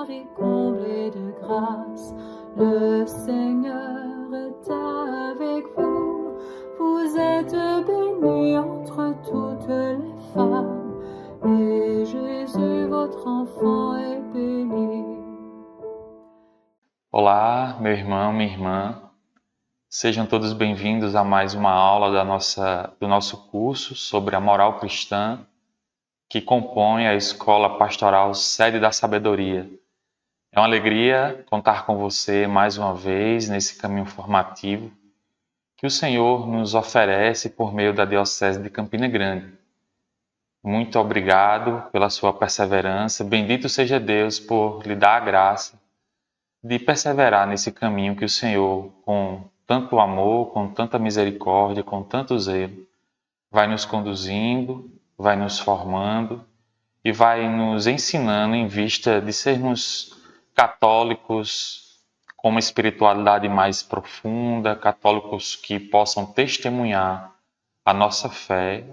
Marie, comblée de grâce, le Seigneur est avec vous. Vous êtes bénie entre toutes les femmes, et Jésus, votre enfant, est béni. Olá, meu irmão, minha irmã. Sejam todos bem-vindos a mais uma aula do nosso curso sobre a moral cristã, que compõe a Escola Pastoral Sede da Sabedoria. É uma alegria contar com você mais uma vez nesse caminho formativo que o Senhor nos oferece por meio da Diocese de Campina Grande. Muito obrigado pela sua perseverança. Bendito seja Deus por lhe dar a graça de perseverar nesse caminho que o Senhor, com tanto amor, com tanta misericórdia, com tanto zelo, vai nos conduzindo, vai nos formando e vai nos ensinando em vista de sermos católicos com uma espiritualidade mais profunda, católicos que possam testemunhar a nossa fé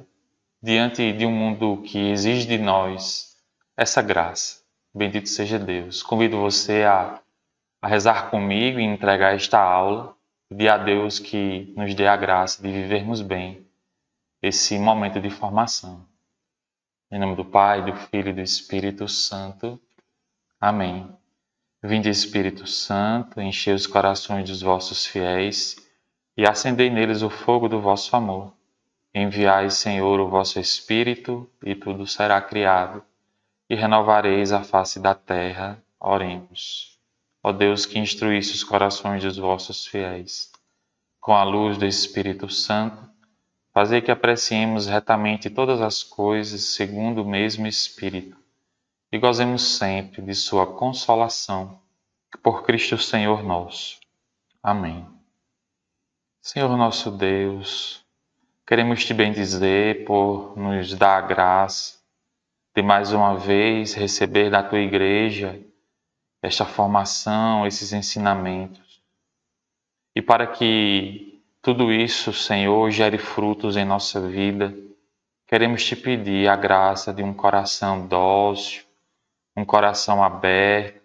diante de um mundo que exige de nós essa graça. Bendito seja Deus. Convido você a rezar comigo e entregar esta aula, pedir a Deus que nos dê a graça de vivermos bem esse momento de formação. Em nome do Pai, do Filho e do Espírito Santo. Amém. Vinde, Espírito Santo, enchei os corações dos vossos fiéis e acendei neles o fogo do vosso amor. Enviai, Senhor, o vosso Espírito, e tudo será criado, e renovareis a face da terra. Oremos. Ó Deus, que instruísse os corações dos vossos fiéis, com a luz do Espírito Santo, fazei que apreciemos retamente todas as coisas segundo o mesmo Espírito, e gozemos sempre de sua consolação, por Cristo Senhor nosso. Amém. Senhor nosso Deus, queremos te bendizer por nos dar a graça de mais uma vez receber da tua igreja esta formação, esses ensinamentos. E para que tudo isso, Senhor, gere frutos em nossa vida, queremos te pedir a graça de um coração dócil, um coração aberto,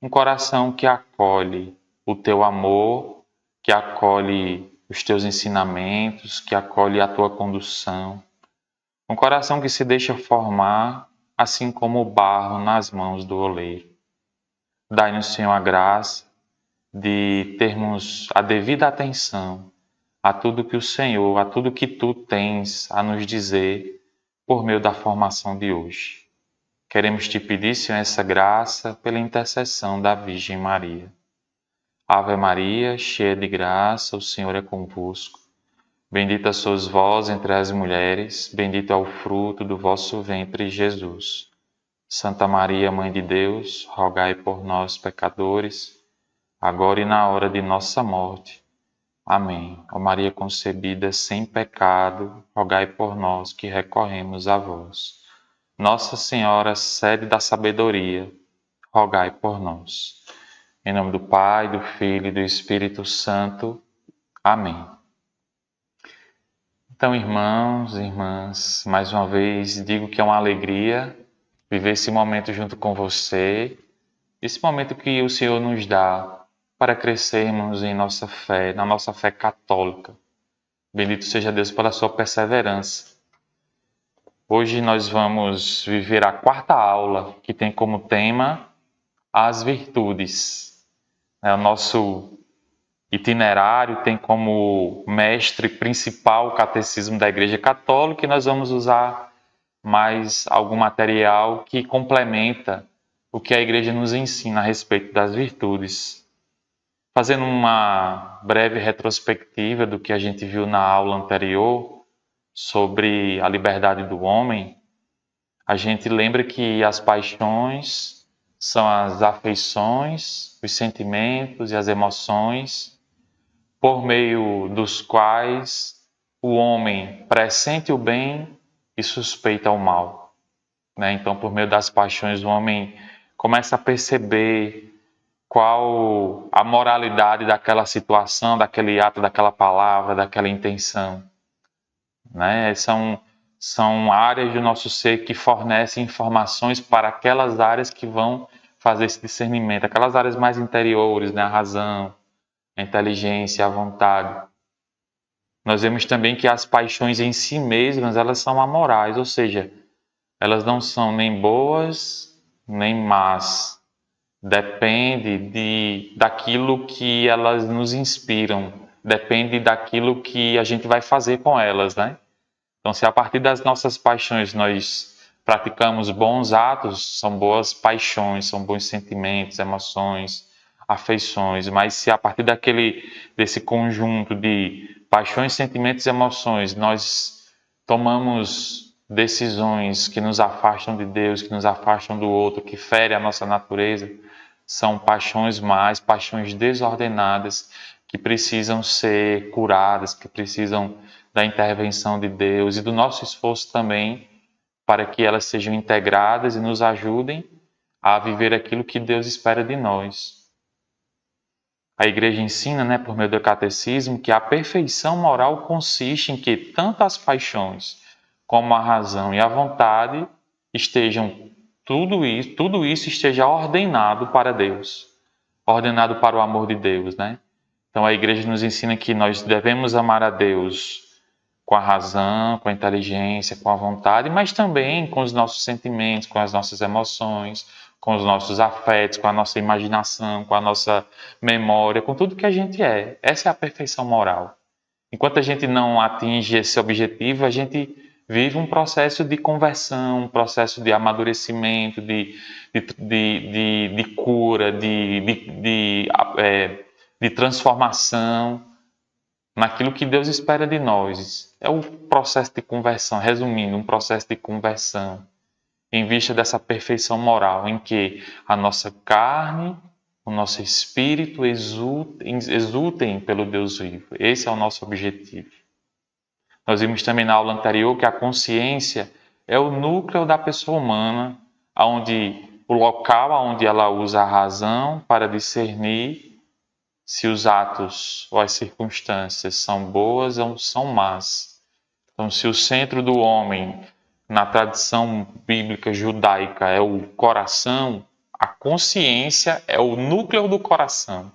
um coração que acolhe o teu amor, que acolhe os teus ensinamentos, que acolhe a tua condução. Um coração que se deixa formar, assim como o barro nas mãos do oleiro. Dai-nos, Senhor, a graça de termos a devida atenção a tudo que o Senhor, a tudo que Tu tens a nos dizer por meio da formação de hoje. Queremos Te pedir, Senhor, essa graça pela intercessão da Virgem Maria. Ave Maria, cheia de graça, o Senhor é convosco. Bendita sois vós entre as mulheres, bendito é o fruto do vosso ventre, Jesus. Santa Maria, Mãe de Deus, rogai por nós, pecadores, agora e na hora de nossa morte. Amém. Ó Maria concebida sem pecado, rogai por nós que recorremos a vós. Nossa Senhora, sede da sabedoria, rogai por nós. Em nome do Pai, do Filho e do Espírito Santo. Amém. Então, irmãos e irmãs, mais uma vez digo que é uma alegria viver esse momento junto com você, esse momento que o Senhor nos dá para crescermos em nossa fé, na nossa fé católica. Bendito seja Deus pela sua perseverança. Hoje nós vamos viver a quarta aula, que tem como tema as virtudes. O nosso itinerário tem como mestre principal o Catecismo da Igreja Católica e nós vamos usar mais algum material que complementa o que a Igreja nos ensina a respeito das virtudes. Fazendo uma breve retrospectiva do que a gente viu na aula anterior sobre a liberdade do homem, a gente lembra que as paixões são as afeições, os sentimentos e as emoções por meio dos quais o homem pressente o bem e suspeita o mal. Então, por meio das paixões, o homem começa a perceber qual a moralidade daquela situação, daquele ato, daquela palavra, daquela intenção. São áreas do nosso ser que fornecem informações para aquelas áreas que vão fazer esse discernimento, aquelas áreas mais interiores, né? A razão, a inteligência, a vontade. Nós vemos também que as paixões em si mesmas, elas são amorais, ou seja, elas não são nem boas, nem más. Depende daquilo que elas nos inspiram, depende daquilo que a gente vai fazer com elas, né? Então, se a partir das nossas paixões nós praticamos bons atos, são boas paixões, são bons sentimentos, emoções, afeições, mas se a partir desse conjunto de paixões, sentimentos e emoções nós tomamos decisões que nos afastam de Deus, que nos afastam do outro, que ferem a nossa natureza, são paixões más, paixões desordenadas, que precisam ser curadas, que precisam da intervenção de Deus e do nosso esforço também para que elas sejam integradas e nos ajudem a viver aquilo que Deus espera de nós. A igreja ensina, né, por meio do catecismo, que a perfeição moral consiste em que tanto as paixões como a razão e a vontade estejam, tudo isso esteja ordenado para Deus, ordenado para o amor de Deus, né? Então a igreja nos ensina que nós devemos amar a Deus com a razão, com a inteligência, com a vontade, mas também com os nossos sentimentos, com as nossas emoções, com os nossos afetos, com a nossa imaginação, com a nossa memória, com tudo que a gente é. Essa é a perfeição moral. Enquanto a gente não atinge esse objetivo, a gente vive um processo de conversão, um processo de amadurecimento, de cura, de transformação naquilo que Deus espera de nós. É o processo de conversão, resumindo, um processo de conversão em vista dessa perfeição moral, em que a nossa carne, o nosso espírito exultem pelo Deus vivo. Esse é o nosso objetivo. Nós vimos também na aula anterior que a consciência é o núcleo da pessoa humana, o local onde ela usa a razão para discernir se os atos ou as circunstâncias são boas ou são más. Então, se o centro do homem, na tradição bíblica judaica, é o coração, a consciência é o núcleo do coração.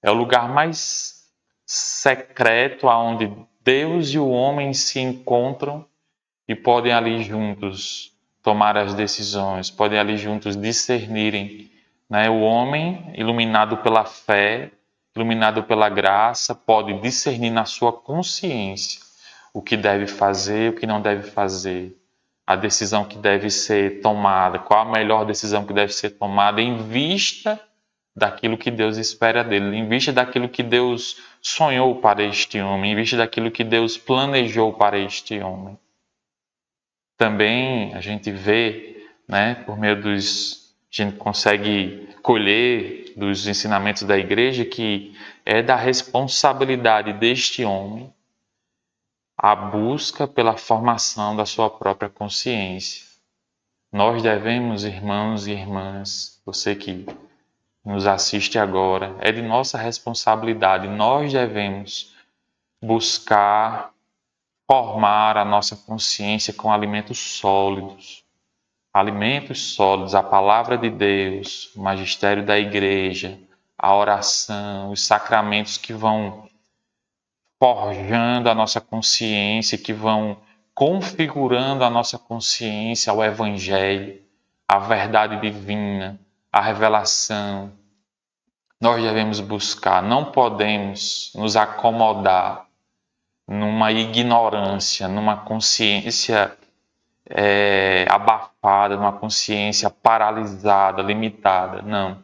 É o lugar mais secreto onde Deus e o homem se encontram e podem ali juntos tomar as decisões, podem ali juntos discernirem, né? O homem, iluminado pela fé, iluminado pela graça, pode discernir na sua consciência o que deve fazer, o que não deve fazer, a decisão que deve ser tomada, qual a melhor decisão que deve ser tomada em vista daquilo que Deus espera dele, em vista daquilo que Deus sonhou para este homem, em vista daquilo que Deus planejou para este homem. Também a gente vê, né, por meio a gente consegue colher dos ensinamentos da igreja que é da responsabilidade deste homem a busca pela formação da sua própria consciência. Nós devemos, irmãos e irmãs, você que nos assiste agora, é de nossa responsabilidade. Nós devemos buscar formar a nossa consciência com alimentos sólidos. Alimentos sólidos, a palavra de Deus, o magistério da igreja, a oração, os sacramentos que vão forjando a nossa consciência, que vão configurando a nossa consciência ao Evangelho, à verdade divina, à revelação. Nós devemos buscar, não podemos nos acomodar numa ignorância, numa consciência abafada, numa consciência paralisada, limitada. Não.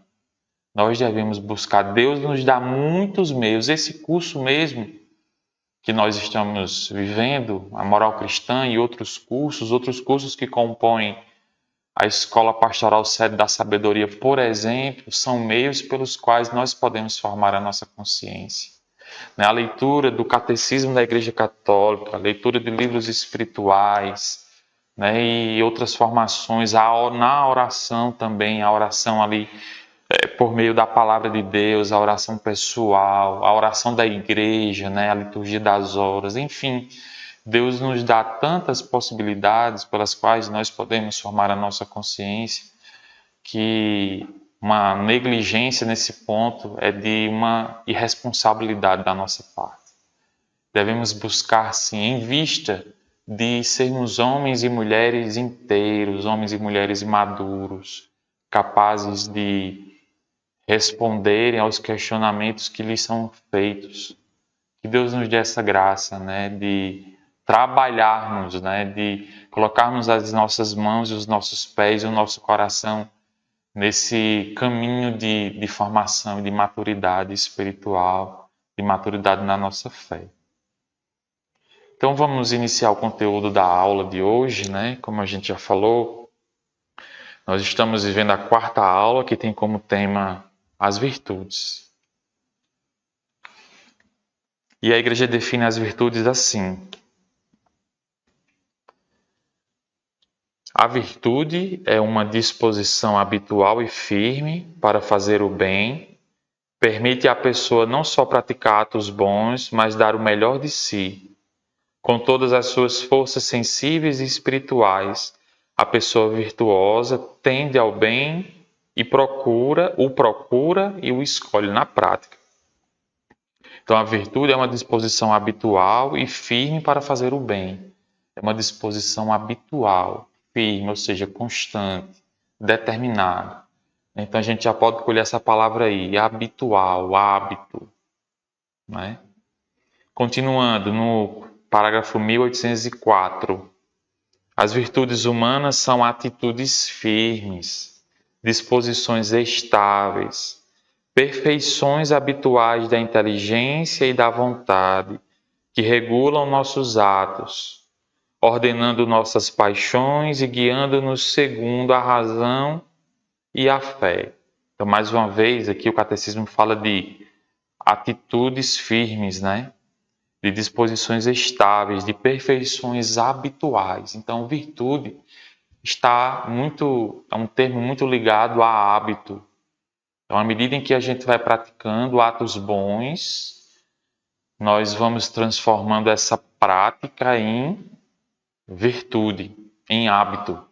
Nós devemos buscar. Deus nos dá muitos meios. Esse curso mesmo que nós estamos vivendo, a moral cristã e outros cursos que compõem a Escola Pastoral Sede da Sabedoria, por exemplo, são meios pelos quais nós podemos formar a nossa consciência. A leitura do Catecismo da Igreja Católica, a leitura de livros espirituais, né, e outras formações, na oração também, a oração ali por meio da palavra de Deus, a oração pessoal, a oração da igreja, né, a liturgia das horas, enfim, Deus nos dá tantas possibilidades pelas quais nós podemos formar a nossa consciência, que uma negligência nesse ponto é de uma irresponsabilidade da nossa parte. Devemos buscar, sim, em vista de sermos homens e mulheres inteiros, homens e mulheres maduros, capazes de responderem aos questionamentos que lhes são feitos. Que Deus nos dê essa graça, né, de trabalharmos, né, de colocarmos as nossas mãos e os nossos pés e o nosso coração nesse caminho de formação e de maturidade espiritual, de maturidade na nossa fé. Então vamos iniciar o conteúdo da aula de hoje, né? Como a gente já falou, nós estamos vivendo a quarta aula que tem como tema as virtudes. E a igreja define as virtudes assim: a virtude é uma disposição habitual e firme para fazer o bem, permite à pessoa não só praticar atos bons, mas dar o melhor de si. Com todas as suas forças sensíveis e espirituais, a pessoa virtuosa tende ao bem e procura e o escolhe na prática. Então, a virtude é uma disposição habitual e firme para fazer o bem. É uma disposição habitual, firme, ou seja, constante, determinada. Então, a gente já pode colher essa palavra aí, habitual, hábito, né? Continuando no parágrafo 1804. As virtudes humanas são atitudes firmes, disposições estáveis, perfeições habituais da inteligência e da vontade, que regulam nossos atos, ordenando nossas paixões e guiando-nos segundo a razão e a fé. Então, mais uma vez, aqui o catecismo fala de atitudes firmes, né? De disposições estáveis, de perfeições habituais. Então, virtude é um termo muito ligado a hábito. Então, à medida em que a gente vai praticando atos bons, nós vamos transformando essa prática em virtude, em hábito,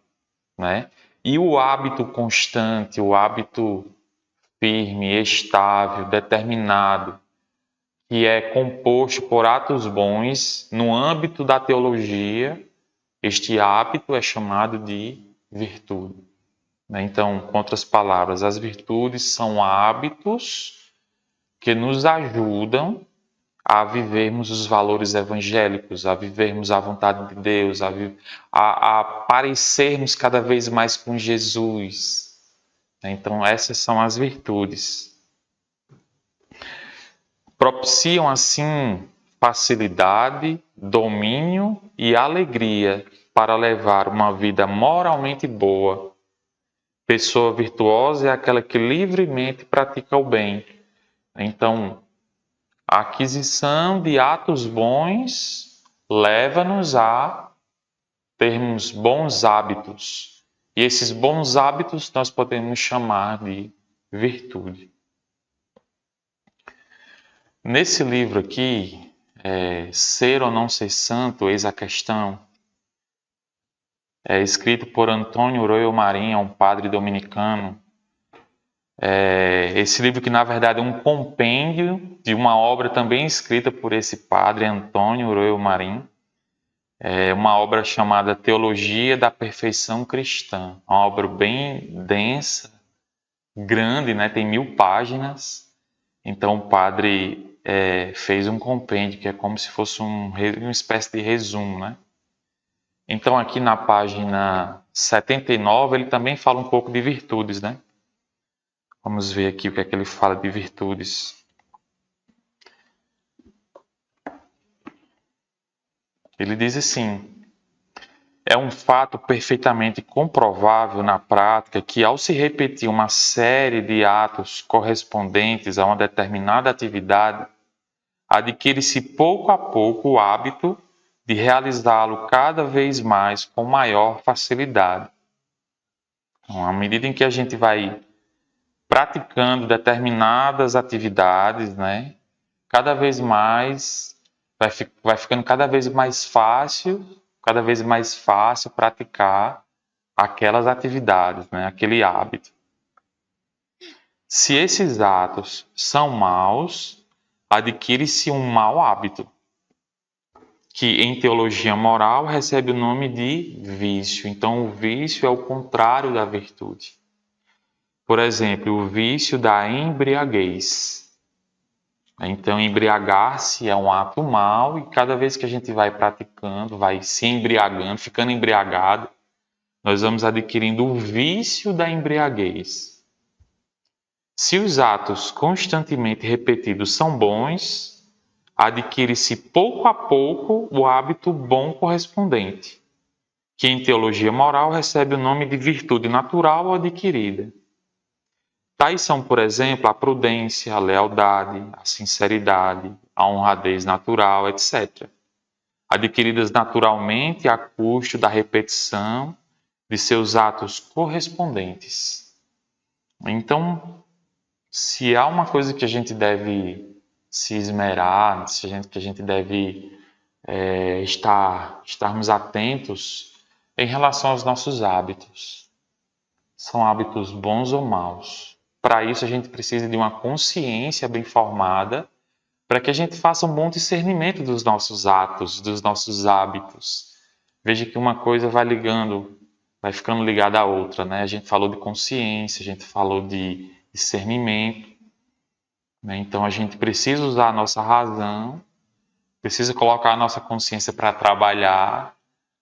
né? E o hábito constante, o hábito firme, estável, determinado, que é composto por atos bons no âmbito da teologia, este hábito é chamado de virtude. Então, com outras palavras, as virtudes são hábitos que nos ajudam a vivermos os valores evangélicos, a vivermos a vontade de Deus, a parecermos cada vez mais com Jesus. Então, essas são as virtudes. Propiciam, assim, facilidade, domínio e alegria para levar uma vida moralmente boa. Pessoa virtuosa é aquela que livremente pratica o bem. Então, a aquisição de atos bons leva-nos a termos bons hábitos. E esses bons hábitos nós podemos chamar de virtude. Nesse livro aqui, Ser ou Não Ser Santo, Eis a Questão, é escrito por Antônio Royo Marim, um padre dominicano. Esse livro que, na verdade, é um compêndio de uma obra também escrita por esse padre, Antônio Royo Marim. É uma obra chamada Teologia da Perfeição Cristã. Uma obra bem densa, grande, né? Tem 1000 páginas. Então, o padre fez um compêndio, que é como se fosse uma espécie de resumo, né? Então, aqui na página 79, ele também fala um pouco de virtudes, né? Vamos ver aqui o que é que ele fala de virtudes. Ele diz assim: é um fato perfeitamente comprovável na prática que, ao se repetir uma série de atos correspondentes a uma determinada atividade, adquire-se pouco a pouco o hábito de realizá-lo cada vez mais com maior facilidade. Então, à medida em que a gente vai praticando determinadas atividades, né, cada vez mais vai ficando cada vez mais fácil praticar aquelas atividades, né, aquele hábito. Se esses atos são maus, adquire-se um mau hábito, que em teologia moral recebe o nome de vício. Então, o vício é o contrário da virtude. Por exemplo, o vício da embriaguez. Então, embriagar-se é um ato mau e cada vez que a gente vai praticando, vai se embriagando, ficando embriagado, nós vamos adquirindo o vício da embriaguez. Se os atos constantemente repetidos são bons, adquire-se pouco a pouco o hábito bom correspondente, que em teologia moral recebe o nome de virtude natural ou adquirida. Tais são, por exemplo, a prudência, a lealdade, a sinceridade, a honradez natural, etc. Adquiridas naturalmente a custo da repetição de seus atos correspondentes. Então, se há uma coisa que a gente deve se esmerar, que a gente deve estarmos atentos em relação aos nossos hábitos. São hábitos bons ou maus? Para isso, a gente precisa de uma consciência bem formada para que a gente faça um bom discernimento dos nossos atos, dos nossos hábitos. Veja que uma coisa vai ficando ligada à outra, né? A gente falou de consciência, a gente falou de discernimento, né? Então, a gente precisa usar a nossa razão, precisa colocar a nossa consciência para trabalhar,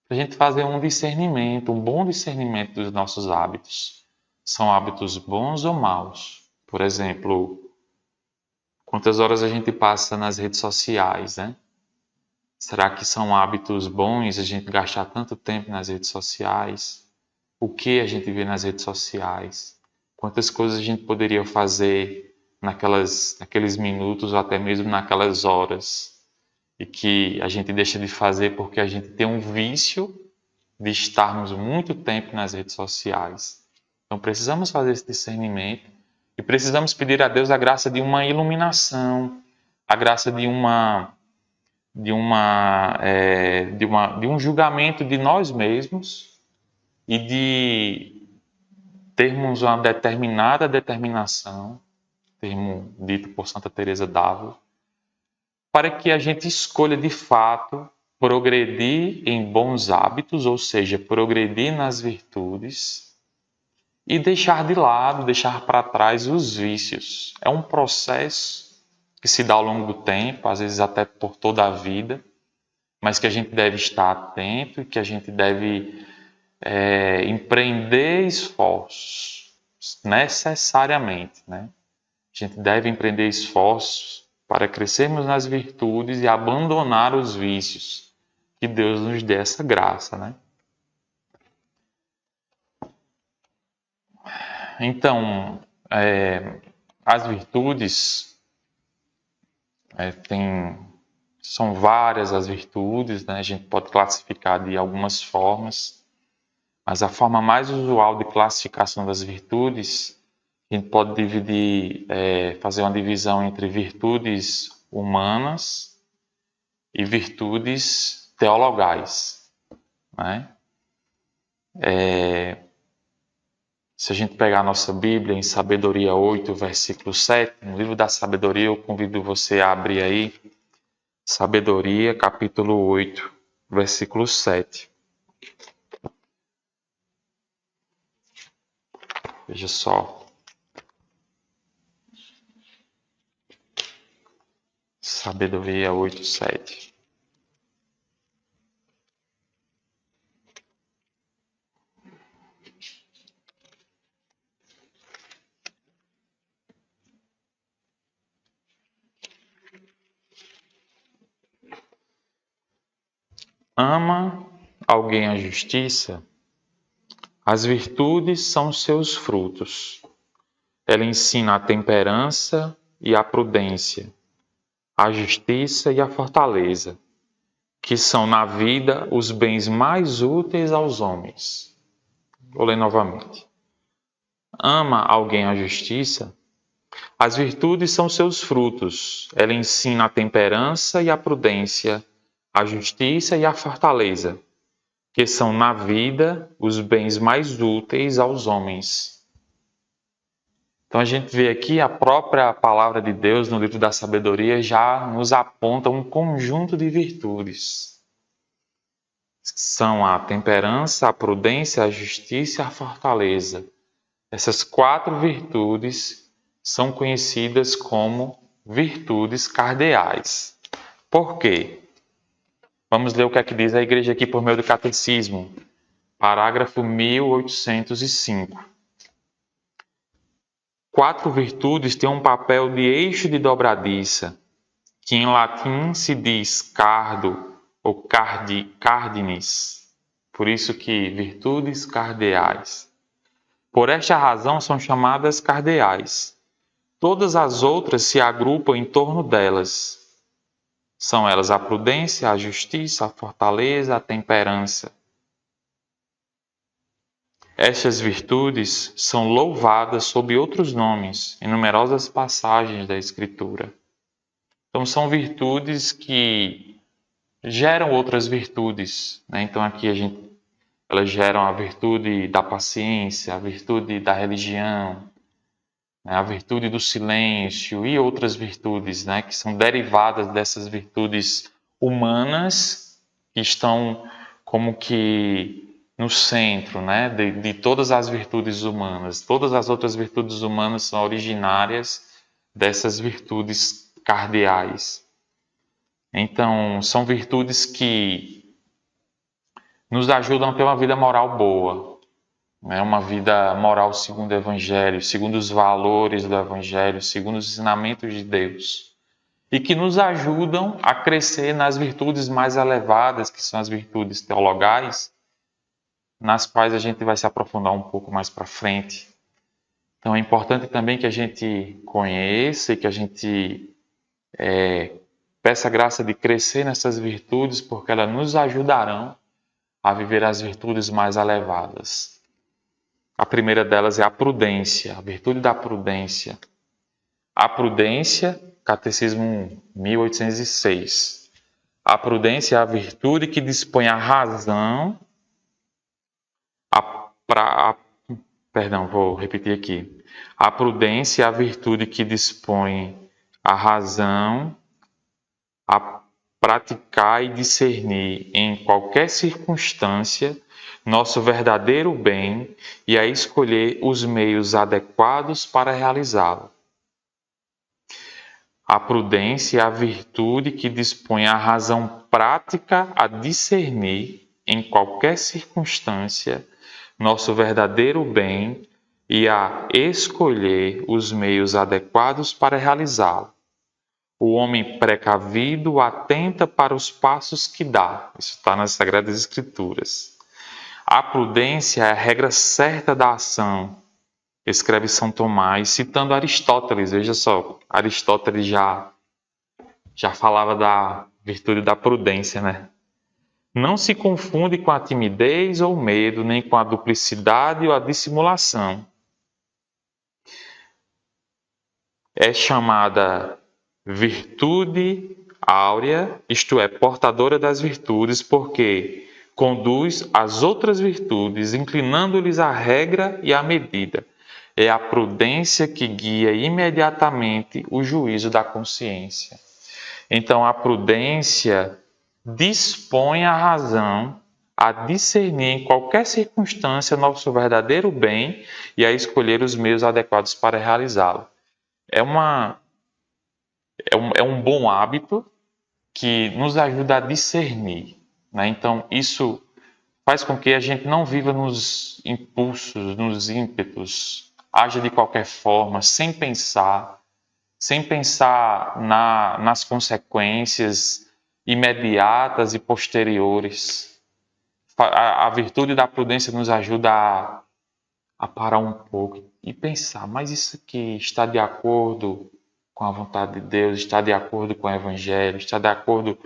para a gente fazer um discernimento, um bom discernimento dos nossos hábitos. São hábitos bons ou maus? Por exemplo, quantas horas a gente passa nas redes sociais, né? Será que são hábitos bons a gente gastar tanto tempo nas redes sociais? O que a gente vê nas redes sociais? Quantas coisas a gente poderia fazer naqueles minutos ou até mesmo naquelas horas e que a gente deixa de fazer porque a gente tem um vício de estarmos muito tempo nas redes sociais? Então, precisamos fazer esse discernimento e precisamos pedir a Deus a graça de uma iluminação, a graça de um julgamento de nós mesmos e de termos uma determinada determinação, termo dito por Santa Teresa d'Ávila, para que a gente escolha de fato progredir em bons hábitos, ou seja, progredir nas virtudes, e deixar de lado, deixar para trás os vícios. É um processo que se dá ao longo do tempo, às vezes até por toda a vida, mas que a gente deve estar atento e que a gente deve empreender esforços necessariamente, né? A gente deve empreender esforços para crescermos nas virtudes e abandonar os vícios. Que Deus nos dê essa graça, né? Então, as virtudes, são várias as virtudes, né? A gente pode classificar de algumas formas, mas a forma mais usual de classificação das virtudes, a gente pode fazer uma divisão entre virtudes humanas e virtudes teologais, né? Se a gente pegar a nossa Bíblia em Sabedoria 8, versículo 7, no livro da Sabedoria, eu convido você a abrir aí, Sabedoria, capítulo 8, versículo 7. Veja só. Sabedoria 8, 7. Ama alguém a justiça? As virtudes são seus frutos. Ela ensina a temperança e a prudência, a justiça e a fortaleza, que são na vida os bens mais úteis aos homens. Vou ler novamente. Ama alguém a justiça? As virtudes são seus frutos. Ela ensina a temperança e a prudência, a justiça e a fortaleza, que são na vida os bens mais úteis aos homens. Então a gente vê aqui a própria palavra de Deus no livro da sabedoria já nos aponta um conjunto de virtudes. São a temperança, a prudência, a justiça e a fortaleza. Essas 4 virtudes são conhecidas como virtudes cardeais. Por quê? Vamos ler o que é que diz a igreja aqui por meio do catecismo. Parágrafo 1805. 4 virtudes têm um papel de eixo de dobradiça, que em latim se diz cardo ou cardinis. Por isso que virtudes cardeais. Por esta razão são chamadas cardeais. Todas as outras se agrupam em torno delas. São elas a prudência, a justiça, a fortaleza, a temperança. Estas virtudes são louvadas sob outros nomes em numerosas passagens da Escritura. Então são virtudes que geram outras virtudes, né? Então aqui elas geram a virtude da paciência, a virtude da religião, né? A virtude do silêncio e outras virtudes, né? Que são derivadas dessas virtudes humanas que estão como que no centro, né? de todas as virtudes humanas. Todas as outras virtudes humanas são originárias dessas virtudes cardeais. Então, são virtudes que nos ajudam a ter uma vida moral boa, né? Uma vida moral segundo o Evangelho, segundo os valores do Evangelho, segundo os ensinamentos de Deus. E que nos ajudam a crescer nas virtudes mais elevadas, que são as virtudes teologais, nas quais a gente vai se aprofundar um pouco mais para frente. Então é importante também que a gente conheça e que a gente peça a graça de crescer nessas virtudes, porque elas nos ajudarão a viver as virtudes mais elevadas. A primeira delas é a prudência, a virtude da prudência. A prudência, Catecismo 1806. A prudência é a virtude que dispõe a razão. Vou repetir aqui. A prudência é a virtude que dispõe a razão a praticar e discernir em qualquer circunstância nosso verdadeiro bem e a escolher os meios adequados para realizá-lo. A prudência é a virtude que dispõe a razão prática a discernir em qualquer circunstância nosso verdadeiro bem e a escolher os meios adequados para realizá-lo. O homem precavido atenta para os passos que dá. Isso está nas Sagradas Escrituras. A prudência é a regra certa da ação, escreve São Tomás, citando Aristóteles. Veja só, Aristóteles já falava da virtude da prudência, né? Não se confunde com a timidez ou o medo, nem com a duplicidade ou a dissimulação. É chamada virtude áurea, isto é, portadora das virtudes, porque conduz as outras virtudes, inclinando-lhes a regra e a medida. É a prudência que guia imediatamente o juízo da consciência. Então, a prudência dispõe a razão a discernir em qualquer circunstância nosso verdadeiro bem e a escolher os meios adequados para realizá-lo. É um bom hábito que nos ajuda a discernir, né? Então, isso faz com que a gente não viva nos impulsos, nos ímpetos, haja de qualquer forma, sem pensar nas consequências imediatas e posteriores. A virtude da prudência nos ajuda a parar um pouco e pensar, mas isso aqui está de acordo com a vontade de Deus, está de acordo com o Evangelho, está de acordo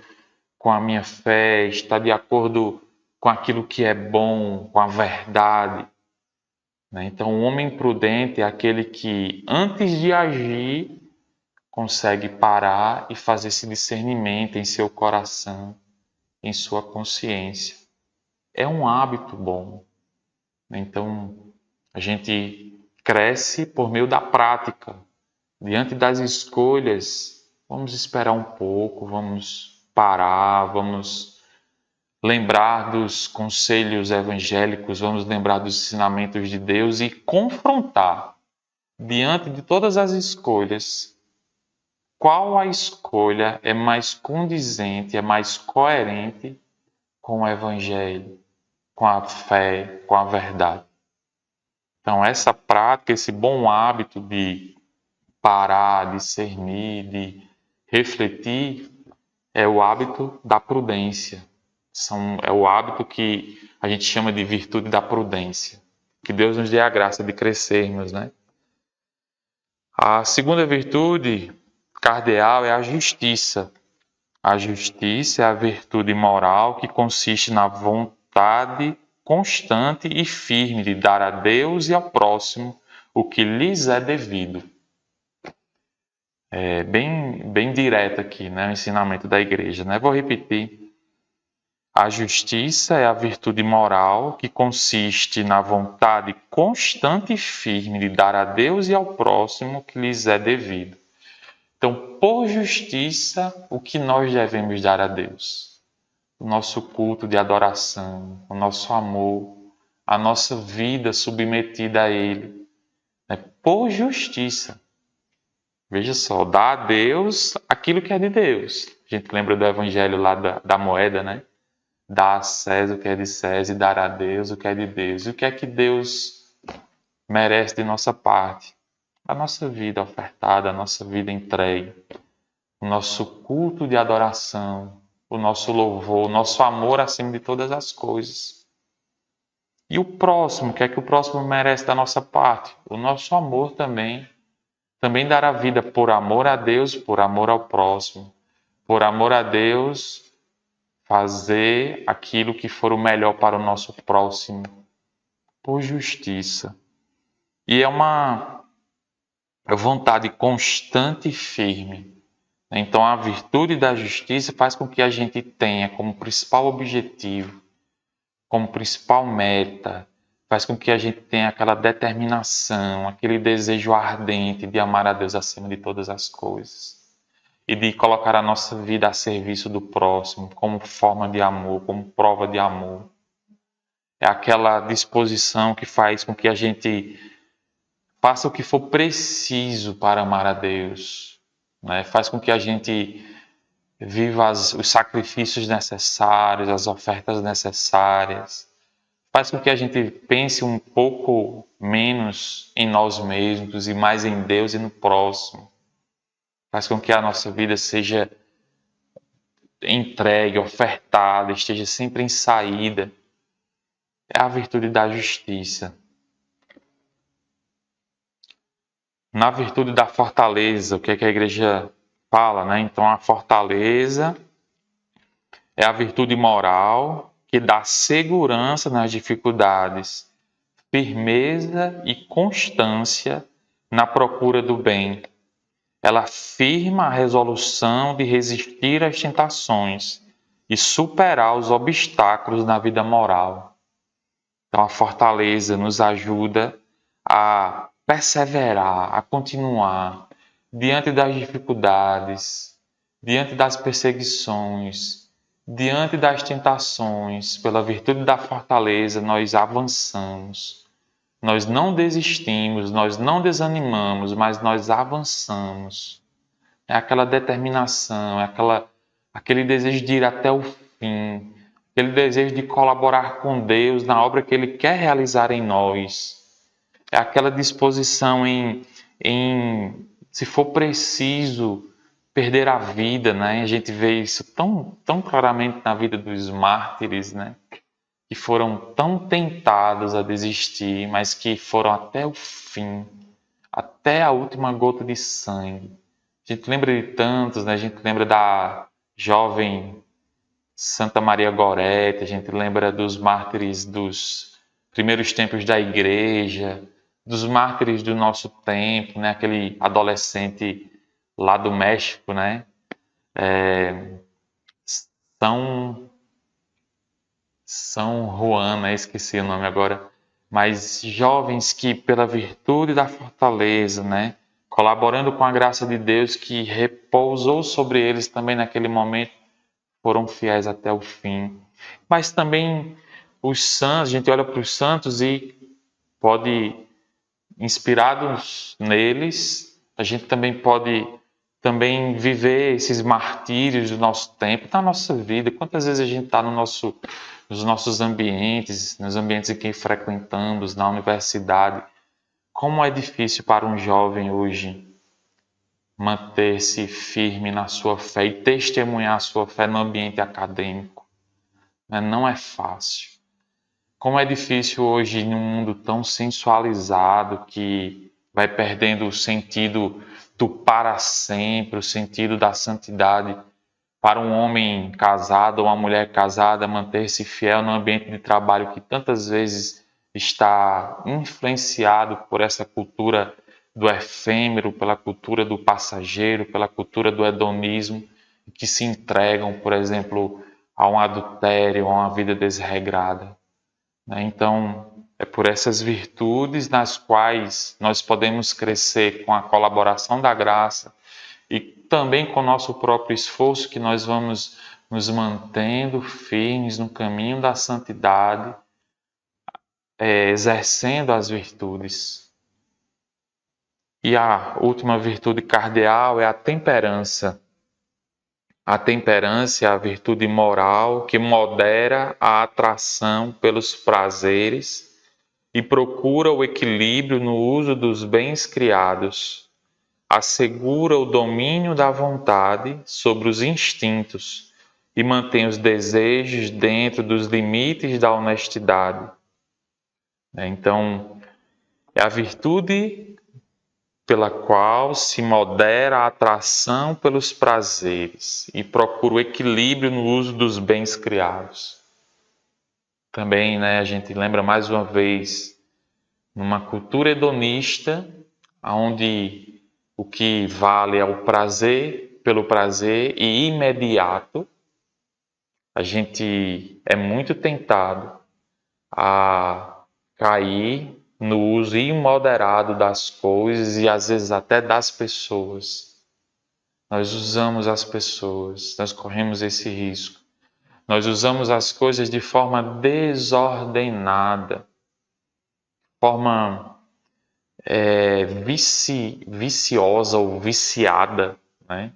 com a minha fé, está de acordo com aquilo que é bom, com a verdade. Então, o homem prudente é aquele que, antes de agir, consegue parar e fazer esse discernimento em seu coração, em sua consciência. É um hábito bom. Então, a gente cresce por meio da prática. Diante das escolhas, vamos esperar um pouco, vamos parar, vamos lembrar dos conselhos evangélicos, vamos lembrar dos ensinamentos de Deus e confrontar, diante de todas as escolhas, qual a escolha é mais condizente, é mais coerente com o Evangelho, com a fé, com a verdade. Então, essa prática, esse bom hábito de parar, discernir, de refletir, é o hábito da prudência. É o hábito que a gente chama de virtude da prudência. Que Deus nos dê a graça de crescermos, né? A segunda virtude cardeal é a justiça. A justiça é a virtude moral que consiste na vontade constante e firme de dar a Deus e ao próximo o que lhes é devido. É bem direto aqui, né, o ensinamento da igreja, né? Vou repetir. A justiça é a virtude moral que consiste na vontade constante e firme de dar a Deus e ao próximo o que lhes é devido. Então, por justiça, o que nós devemos dar a Deus? O nosso culto de adoração, o nosso amor, a nossa vida submetida a Ele. Por justiça. Veja só, dá a Deus aquilo que é de Deus. A gente lembra do evangelho lá da moeda, né? Dá a César o que é de César e dar a Deus o que é de Deus. E o que é que Deus merece de nossa parte? A nossa vida ofertada, a nossa vida entregue, o nosso culto de adoração, o nosso louvor, o nosso amor acima de todas as coisas. E o próximo, o que é que o próximo merece da nossa parte? O nosso amor também. Também dar a vida por amor a Deus, por amor ao próximo. Por amor a Deus, fazer aquilo que for o melhor para o nosso próximo. Por justiça. E é uma vontade constante e firme. Então, a virtude da justiça faz com que a gente tenha como principal objetivo, como principal meta, faz com que a gente tenha aquela determinação, aquele desejo ardente de amar a Deus acima de todas as coisas e de colocar a nossa vida a serviço do próximo como forma de amor, como prova de amor. É aquela disposição que faz com que a gente faça o que for preciso para amar a Deus, né? Faz com que a gente viva os sacrifícios necessários, as ofertas necessárias. Faz com que a gente pense um pouco menos em nós mesmos e mais em Deus e no próximo. Faz com que a nossa vida seja entregue, ofertada, esteja sempre em saída. É a virtude da justiça. Na virtude da fortaleza, o que é que a igreja fala, né? Então, a fortaleza é a virtude moral que dá segurança nas dificuldades, firmeza e constância na procura do bem. Ela afirma a resolução de resistir às tentações e superar os obstáculos na vida moral. Então, a fortaleza nos ajuda a perseverar, a continuar diante das dificuldades, diante das perseguições, diante das tentações. Pela virtude da fortaleza, nós avançamos. Nós não desistimos, nós não desanimamos, mas nós avançamos. É aquela determinação, é aquele desejo de ir até o fim, aquele desejo de colaborar com Deus na obra que Ele quer realizar em nós. É aquela disposição em se for preciso, perder a vida, né? A gente vê isso tão claramente na vida dos mártires, né? Que foram tão tentados a desistir, mas que foram até o fim, até a última gota de sangue. A gente lembra de tantos, né? A gente lembra da jovem Santa Maria Gorete, a gente lembra dos mártires dos primeiros tempos da igreja, dos mártires do nosso tempo, né? Aquele adolescente lá do México, né? São Juan, né? Esqueci o nome agora. mas jovens que, pela virtude da fortaleza, né, colaborando com a graça de Deus que repousou sobre eles também naquele momento, foram fiéis até o fim. Mas também os santos, a gente olha para os santos e pode, inspirados neles, a gente também pode viver esses martírios do nosso tempo, na nossa vida. Quantas vezes a gente está nos nossos ambientes, nos ambientes em que frequentamos, na universidade. Como é difícil para um jovem hoje manter-se firme na sua fé e testemunhar a sua fé no ambiente acadêmico. Não é fácil. Como é difícil hoje, num mundo tão sensualizado, que vai perdendo o sentido do para sempre, o sentido da santidade, para um homem casado ou uma mulher casada manter-se fiel no ambiente de trabalho que tantas vezes está influenciado por essa cultura do efêmero, pela cultura do passageiro, pela cultura do hedonismo, que se entregam, por exemplo, a um adultério, a uma vida desregrada. Então, é por essas virtudes nas quais nós podemos crescer com a colaboração da graça e também com o nosso próprio esforço que nós vamos nos mantendo firmes no caminho da santidade, exercendo as virtudes. E a última virtude cardeal é a temperança. A temperança é a virtude moral que modera a atração pelos prazeres e procura o equilíbrio no uso dos bens criados. Assegura o domínio da vontade sobre os instintos e mantém os desejos dentro dos limites da honestidade. Então, é a virtude pela qual se modera a atração pelos prazeres e procura o equilíbrio no uso dos bens criados. Também, a gente lembra mais uma vez, numa cultura hedonista, onde o que vale é o prazer pelo prazer e imediato, a gente é muito tentado a cair no uso imoderado das coisas e às vezes até das pessoas. Nós usamos as pessoas, nós corremos esse risco. Nós usamos as coisas de forma desordenada, forma viciosa ou viciada, né?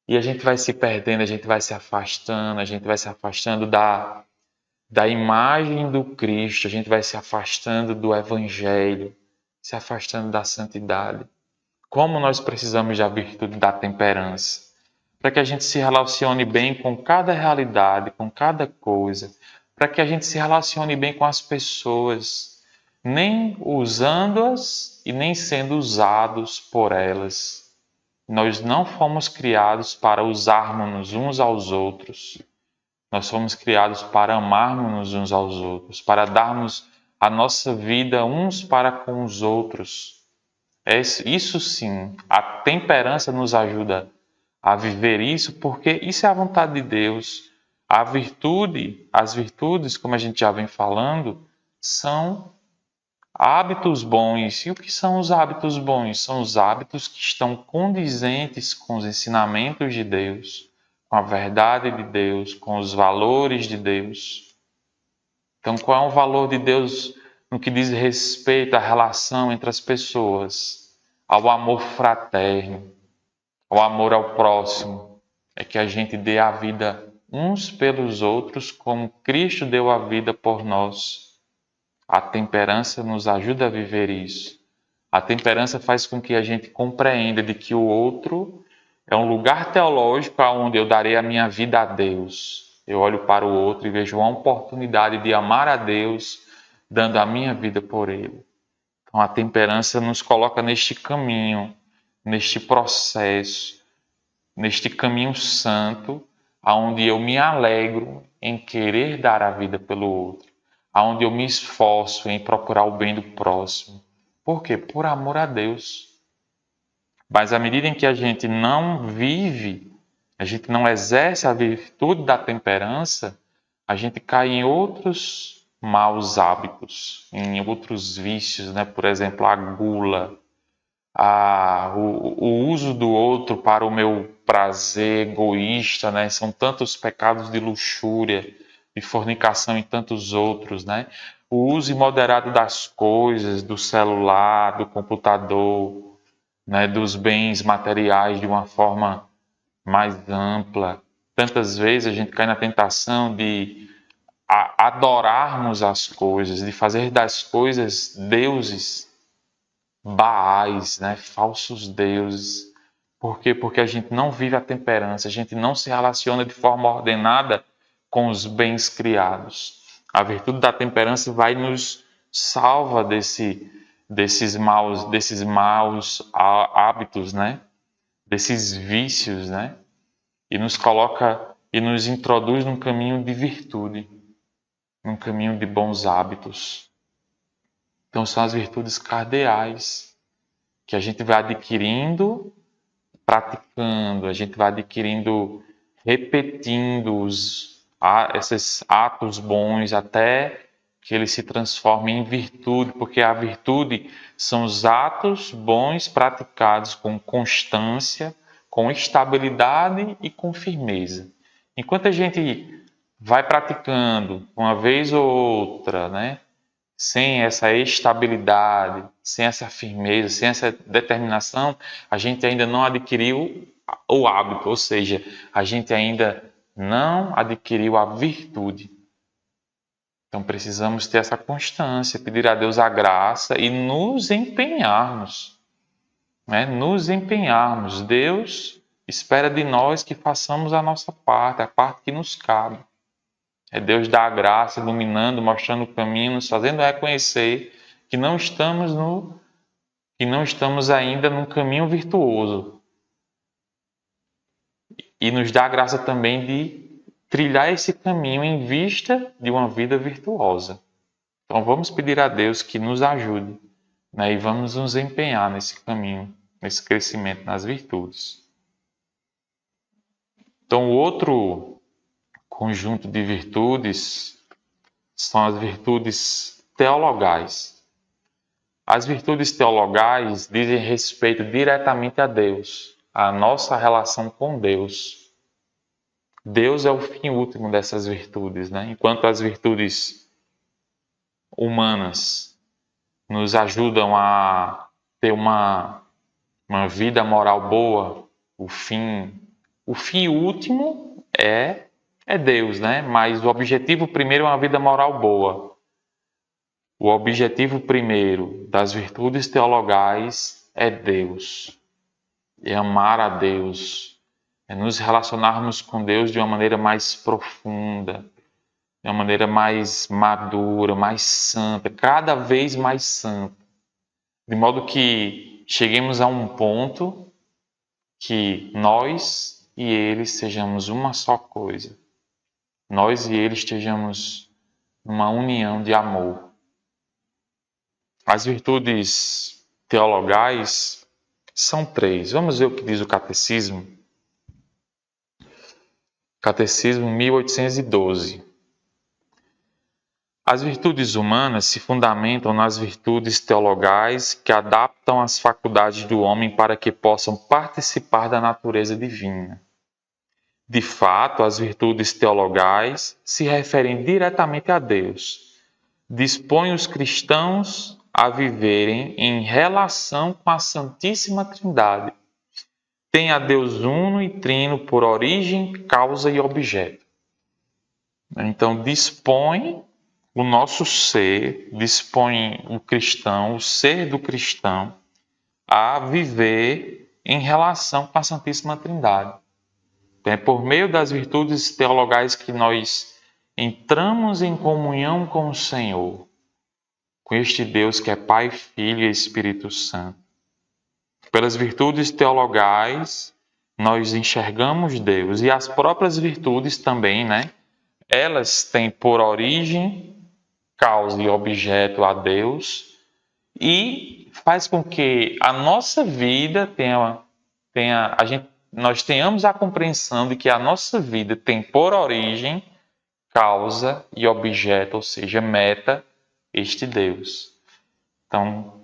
E a gente vai se perdendo, a gente vai se afastando da imagem do Cristo, a gente vai se afastando do Evangelho, se afastando da santidade. Como nós precisamos da virtude da temperança, para que a gente se relacione bem com cada realidade, com cada coisa, para que a gente se relacione bem com as pessoas, nem usando-as e nem sendo usados por elas. Nós não fomos criados para usarmos uns aos outros. Nós fomos criados para amarmos uns aos outros, para darmos a nossa vida uns para com os outros. Isso sim, a temperança nos ajuda a viver isso, porque isso é a vontade de Deus. As virtudes, como a gente já vem falando, são hábitos bons. E o que são os hábitos bons? São os hábitos que estão condizentes com os ensinamentos de Deus, com a verdade de Deus, com os valores de Deus. Então, qual é o valor de Deus no que diz respeito à relação entre as pessoas, ao amor fraterno, ao amor ao próximo? É que a gente dê a vida uns pelos outros, como Cristo deu a vida por nós. A temperança nos ajuda a viver isso. A temperança faz com que a gente compreenda de que o outro é um lugar teológico onde eu darei a minha vida a Deus. Eu olho para o outro e vejo uma oportunidade de amar a Deus, dando a minha vida por Ele. Então a temperança nos coloca neste caminho, neste processo, neste caminho santo, onde eu me alegro em querer dar a vida pelo outro, onde eu me esforço em procurar o bem do próximo. Por quê? Por amor a Deus. Mas à medida em que a gente não vive, a gente não exerce a virtude da temperança, a gente cai em outros maus hábitos, em outros vícios, né? Por exemplo, a gula, o uso do outro para o meu prazer egoísta, né? São tantos pecados de luxúria, de fornicação e tantos outros, né? O uso imoderado das coisas, do celular, do computador, né? Dos bens materiais de uma forma mais ampla. Tantas vezes a gente cai na tentação de adorarmos as coisas, de fazer das coisas deuses, baais, né? Falsos deuses. Por quê? Porque a gente não vive a temperança, a gente não se relaciona de forma ordenada com os bens criados. A virtude da temperança vai nos salva desses maus hábitos, né? Desses vícios, né? E nos coloca e nos introduz num caminho de virtude, num caminho de bons hábitos. Então são as virtudes cardeais que a gente vai adquirindo, praticando, a gente vai adquirindo, repetindo esses atos bons até que eles se transformem em virtude, porque a virtude são os atos bons praticados com constância, com estabilidade e com firmeza. Enquanto a gente vai praticando uma vez ou outra, né, sem essa estabilidade, sem essa firmeza, sem essa determinação, a gente ainda não adquiriu o hábito, ou seja, a gente ainda não adquiriu a virtude. Então precisamos ter essa constância, pedir a Deus a graça e nos empenharmos, né? Nos empenharmos. Deus espera de nós que façamos a nossa parte, a parte que nos cabe. É Deus dar a graça, iluminando, mostrando o caminho, nos fazendo reconhecer que não estamos ainda num caminho virtuoso. E nos dá a graça também de trilhar esse caminho em vista de uma vida virtuosa. Então vamos pedir a Deus que nos ajude, né? E vamos nos empenhar nesse caminho, nesse crescimento nas virtudes. Então o outro conjunto de virtudes são as virtudes teologais. As virtudes teologais dizem respeito diretamente a Deus, à nossa relação com Deus. Deus é o fim último dessas virtudes, né? Enquanto as virtudes humanas nos ajudam a ter uma vida moral boa, o fim último é Deus, né? Mas o objetivo primeiro é uma vida moral boa. O objetivo primeiro das virtudes teologais é Deus, é amar a Deus, é nos relacionarmos com Deus de uma maneira mais profunda, de uma maneira mais madura, mais santa, cada vez mais santa, de modo que cheguemos a um ponto que nós e Ele sejamos uma só coisa, nós e Ele estejamos numa união de amor. As virtudes teologais são 3. Vamos ver o que diz o Catecismo. Catecismo 1812. As virtudes humanas se fundamentam nas virtudes teologais que adaptam as faculdades do homem para que possam participar da natureza divina. De fato, as virtudes teologais se referem diretamente a Deus. Dispõem os cristãos a viverem em relação com a Santíssima Trindade. Tem a Deus uno e trino por origem, causa e objeto. Então, dispõe o nosso ser, dispõe o cristão, o ser do cristão, a viver em relação com a Santíssima Trindade. É por meio das virtudes teologais que nós entramos em comunhão com o Senhor, com este Deus que é Pai, Filho e Espírito Santo. Pelas virtudes teologais, nós enxergamos Deus. E as próprias virtudes também, né? Elas têm por origem, causa e objeto a Deus e faz com que a nossa vida nós tenhamos a compreensão de que a nossa vida tem por origem, causa e objeto, ou seja, meta, este Deus. Então,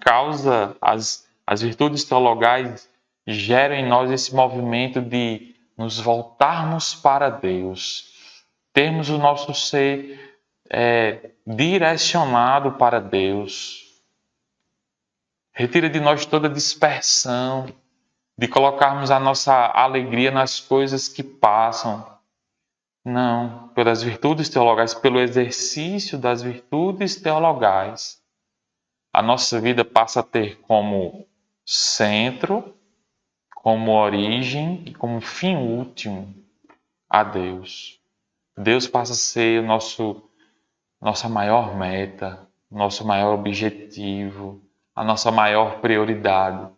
as virtudes teologais geram em nós esse movimento de nos voltarmos para Deus, termos o nosso ser direcionado para Deus. Retira de nós toda dispersão, de colocarmos a nossa alegria nas coisas que passam. Não, pelas virtudes teologais, pelo exercício das virtudes teologais, a nossa vida passa a ter como centro, como origem e como fim último a Deus. Deus passa a ser nossa maior meta, nosso maior objetivo, a nossa maior prioridade,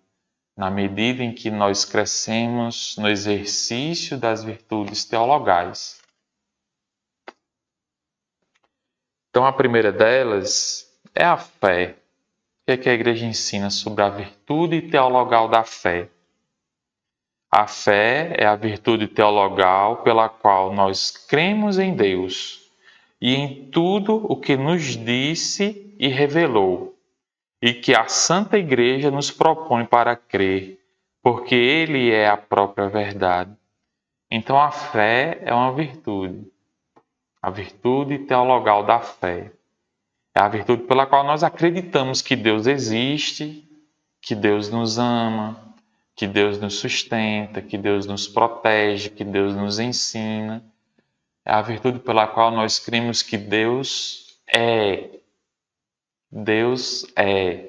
na medida em que nós crescemos no exercício das virtudes teologais. Então, a primeira delas é a fé. O que é que a igreja ensina sobre a virtude teologal da fé? A fé é a virtude teologal pela qual nós cremos em Deus e em tudo o que nos disse e revelou, e que a Santa Igreja nos propõe para crer, porque Ele é a própria verdade. Então a fé é uma virtude, a virtude teologal da fé. É a virtude pela qual nós acreditamos que Deus existe, que Deus nos ama, que Deus nos sustenta, que Deus nos protege, que Deus nos ensina. É a virtude pela qual nós cremos que Deus é. Deus é.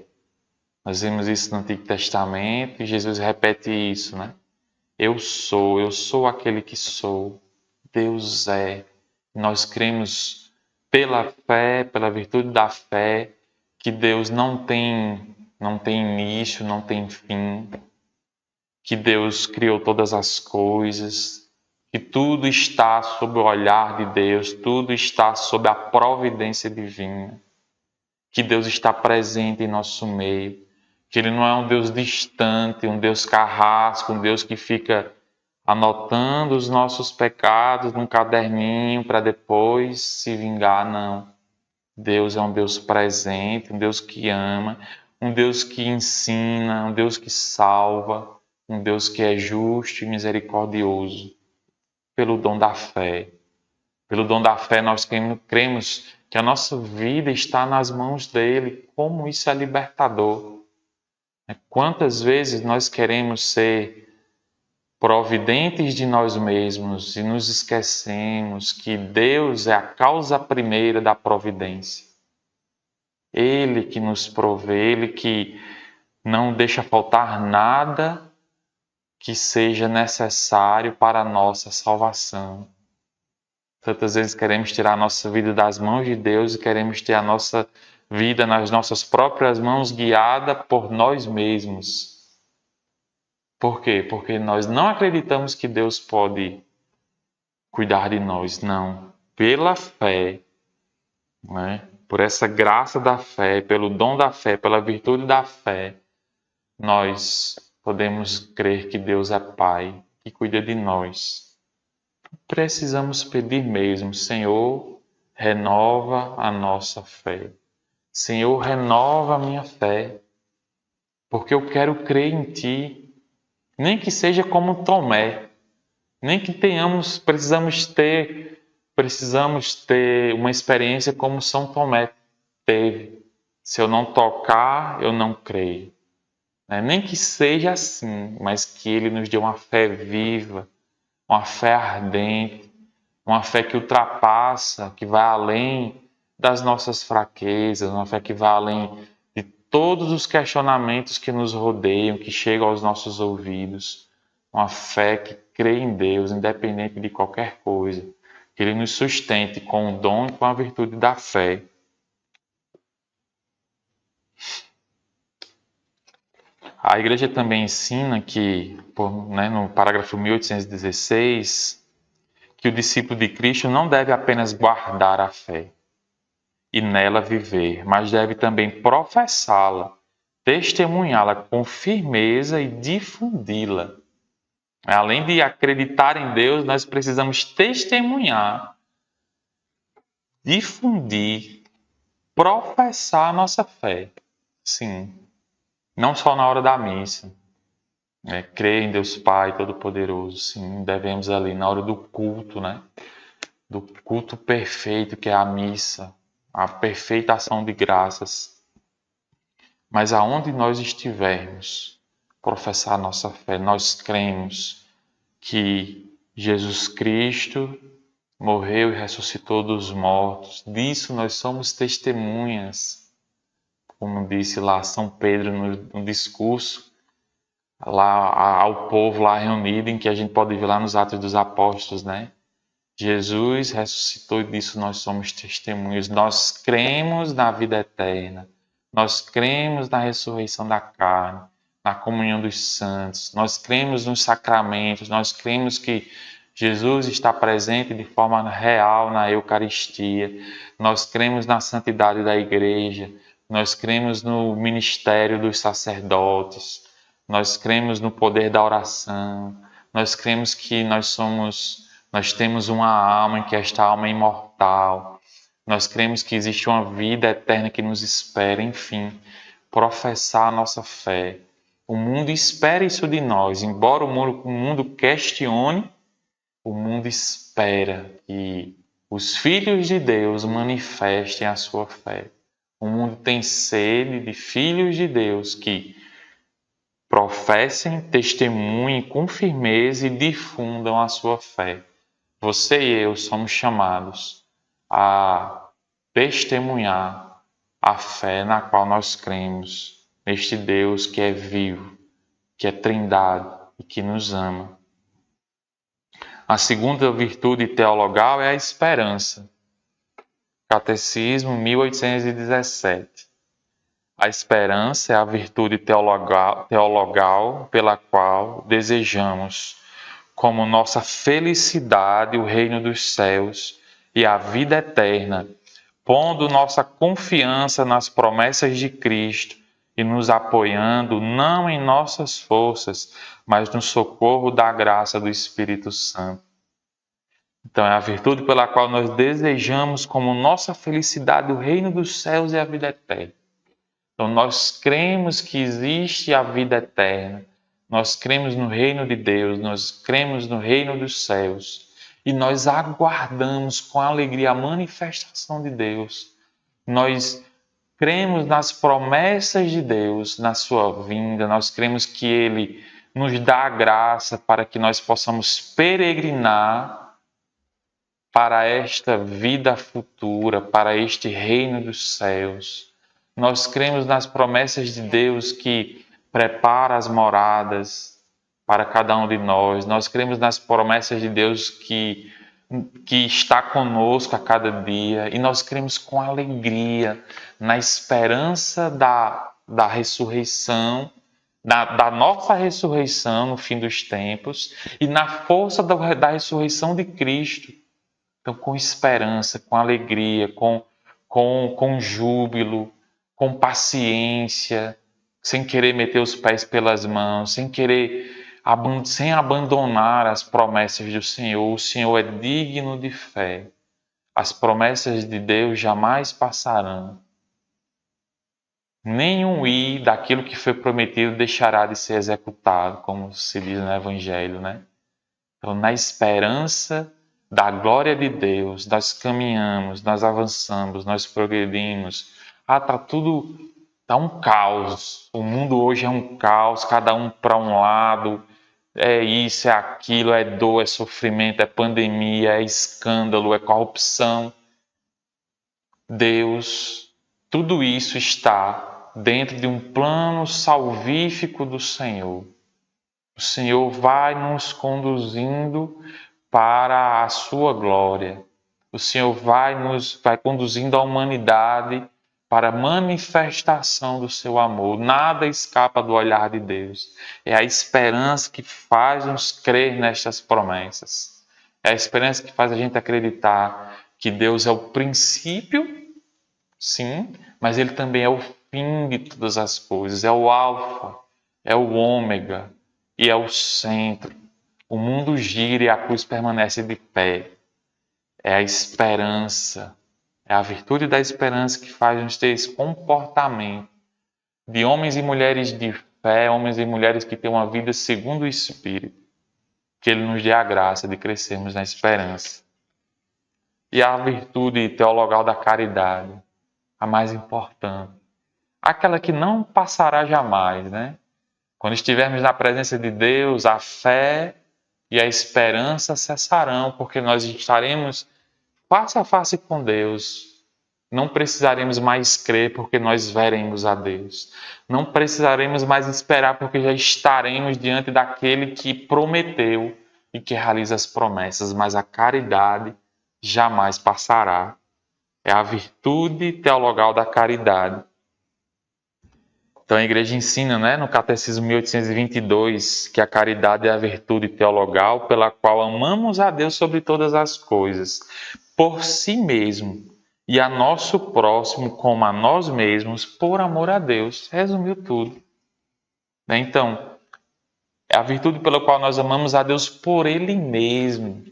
Nós vemos isso no Antigo Testamento e Jesus repete isso, né? Eu sou aquele que sou. Deus é. Nós cremos pela fé, pela virtude da fé, que Deus não tem início, não tem fim, que Deus criou todas as coisas, que tudo está sob o olhar de Deus, tudo está sob a providência divina, que Deus está presente em nosso meio, que Ele não é um Deus distante, um Deus carrasco, um Deus que fica anotando os nossos pecados num caderninho para depois se vingar, não. Deus é um Deus presente, um Deus que ama, um Deus que ensina, um Deus que salva, um Deus que é justo e misericordioso. Pelo dom da fé. Pelo dom da fé nós cremos que a nossa vida está nas mãos dele. Como isso é libertador. Quantas vezes nós queremos ser providentes de nós mesmos e nos esquecemos que Deus é a causa primeira da providência. Ele que nos provê, Ele que não deixa faltar nada que seja necessário para a nossa salvação. Tantas vezes queremos tirar a nossa vida das mãos de Deus e queremos ter a nossa vida nas nossas próprias mãos, guiada por nós mesmos. Por quê? Porque nós não acreditamos que Deus pode cuidar de nós. Não. Pela fé, né? Por essa graça da fé, pelo dom da fé, pela virtude da fé, nós podemos crer que Deus é Pai, que cuida de nós. Precisamos pedir mesmo, Senhor, renova a nossa fé. Senhor, renova a minha fé, porque eu quero crer em Ti. Nem que seja como Tomé, nem que precisamos ter uma experiência como São Tomé teve. Se eu não tocar, eu não creio. Nem que seja assim, mas que Ele nos dê uma fé viva, uma fé ardente, uma fé que ultrapassa, que vai além das nossas fraquezas, uma fé que vai além de todos os questionamentos que nos rodeiam, que chegam aos nossos ouvidos. Uma fé que crê em Deus, independente de qualquer coisa. Que Ele nos sustente com o dom e com a virtude da fé. A Igreja também ensina que, no parágrafo 1816, que o discípulo de Cristo não deve apenas guardar a fé e nela viver, mas deve também professá-la, testemunhá-la com firmeza e difundi-la. Além de acreditar em Deus, nós precisamos testemunhar difundir, professar a nossa fé. Sim, não só na hora da missa. Crer em Deus Pai Todo-Poderoso. Sim, devemos ali na hora do culto, né? Do culto perfeito que é a missa, a perfeita ação de graças. Mas aonde nós estivermos, professar a nossa fé, nós cremos que Jesus Cristo morreu e ressuscitou dos mortos. Disso nós somos testemunhas, como disse lá São Pedro no discurso, lá ao povo lá reunido, em que a gente pode ver lá nos Atos dos Apóstolos, né? Jesus ressuscitou e disso nós somos testemunhas. Nós cremos na vida eterna. Nós cremos na ressurreição da carne, na comunhão dos santos. Nós cremos nos sacramentos. Nós cremos que Jesus está presente de forma real na Eucaristia. Nós cremos na santidade da Igreja. Nós cremos no ministério dos sacerdotes. Nós cremos no poder da oração. Nós cremos que nós temos uma alma, que esta alma é imortal. Nós cremos que existe uma vida eterna que nos espera. Enfim, professar a nossa fé. O mundo espera isso de nós. Embora o mundo questione, o mundo espera que os filhos de Deus manifestem a sua fé. O mundo tem sede de filhos de Deus que professem, testemunhem com firmeza e difundam a sua fé. Você e eu somos chamados a testemunhar a fé na qual nós cremos, neste Deus que é vivo, que é trindade e que nos ama. A segunda virtude teologal é a esperança. Catecismo 1817. A esperança é a virtude teologal pela qual desejamos, como nossa felicidade, o reino dos céus e a vida eterna, pondo nossa confiança nas promessas de Cristo e nos apoiando não em nossas forças, mas no socorro da graça do Espírito Santo. Então, é a virtude pela qual nós desejamos como nossa felicidade o reino dos céus e a vida eterna. Então, nós cremos que existe a vida eterna, nós cremos no reino de Deus, nós cremos no reino dos céus e nós aguardamos com alegria a manifestação de Deus. Nós cremos nas promessas de Deus, na sua vinda, nós cremos que Ele nos dá a graça para que nós possamos peregrinar para esta vida futura, para este reino dos céus. Nós cremos nas promessas de Deus que prepara as moradas para cada um de nós. Nós cremos nas promessas de Deus que está conosco a cada dia. E nós cremos com alegria na esperança da ressurreição, da nossa ressurreição no fim dos tempos e na força da ressurreição de Cristo. Então, com esperança, com alegria, com júbilo, com paciência, sem querer meter os pés pelas mãos, sem abandonar as promessas do Senhor. O Senhor é digno de fé. As promessas de Deus jamais passarão. Nenhum i daquilo que foi prometido deixará de ser executado, como se diz no Evangelho, né? Então, na esperança da glória de Deus, nós caminhamos, nós avançamos, nós progredimos. Tá um caos. O mundo hoje é um caos, cada um para um lado. É isso, é aquilo, é dor, é sofrimento, é pandemia, é escândalo, é corrupção. Deus, tudo isso está dentro de um plano salvífico do Senhor. O Senhor vai nos conduzindo para a sua glória. O Senhor vai conduzindo a humanidade para a manifestação do seu amor. Nada escapa do olhar de Deus. É a esperança que faz-nos crer nestas promessas. É a esperança que faz a gente acreditar que Deus é o princípio, sim, mas Ele também é o fim de todas as coisas. É o alfa, é o ômega e é o centro. O mundo gira e a cruz permanece de pé. É a esperança É a virtude da esperança que faz nos ter esse comportamento de homens e mulheres de fé, homens e mulheres que têm uma vida segundo o Espírito. Que Ele nos dê a graça de crescermos na esperança. E a virtude teologal da caridade, a mais importante. Aquela que não passará jamais, né? Quando estivermos na presença de Deus, a fé e a esperança cessarão, porque nós estaremos face a face com Deus. Não precisaremos mais crer, porque nós veremos a Deus. Não precisaremos mais esperar, porque já estaremos diante daquele que prometeu e que realiza as promessas. Mas a caridade jamais passará. É a virtude teologal da caridade. Então a igreja ensina, né, no Catecismo 1822, que a caridade é a virtude teologal pela qual amamos a Deus sobre todas as coisas, por si mesmo, e a nosso próximo como a nós mesmos, por amor a Deus. Resumiu tudo. Então, é a virtude pela qual nós amamos a Deus por Ele mesmo,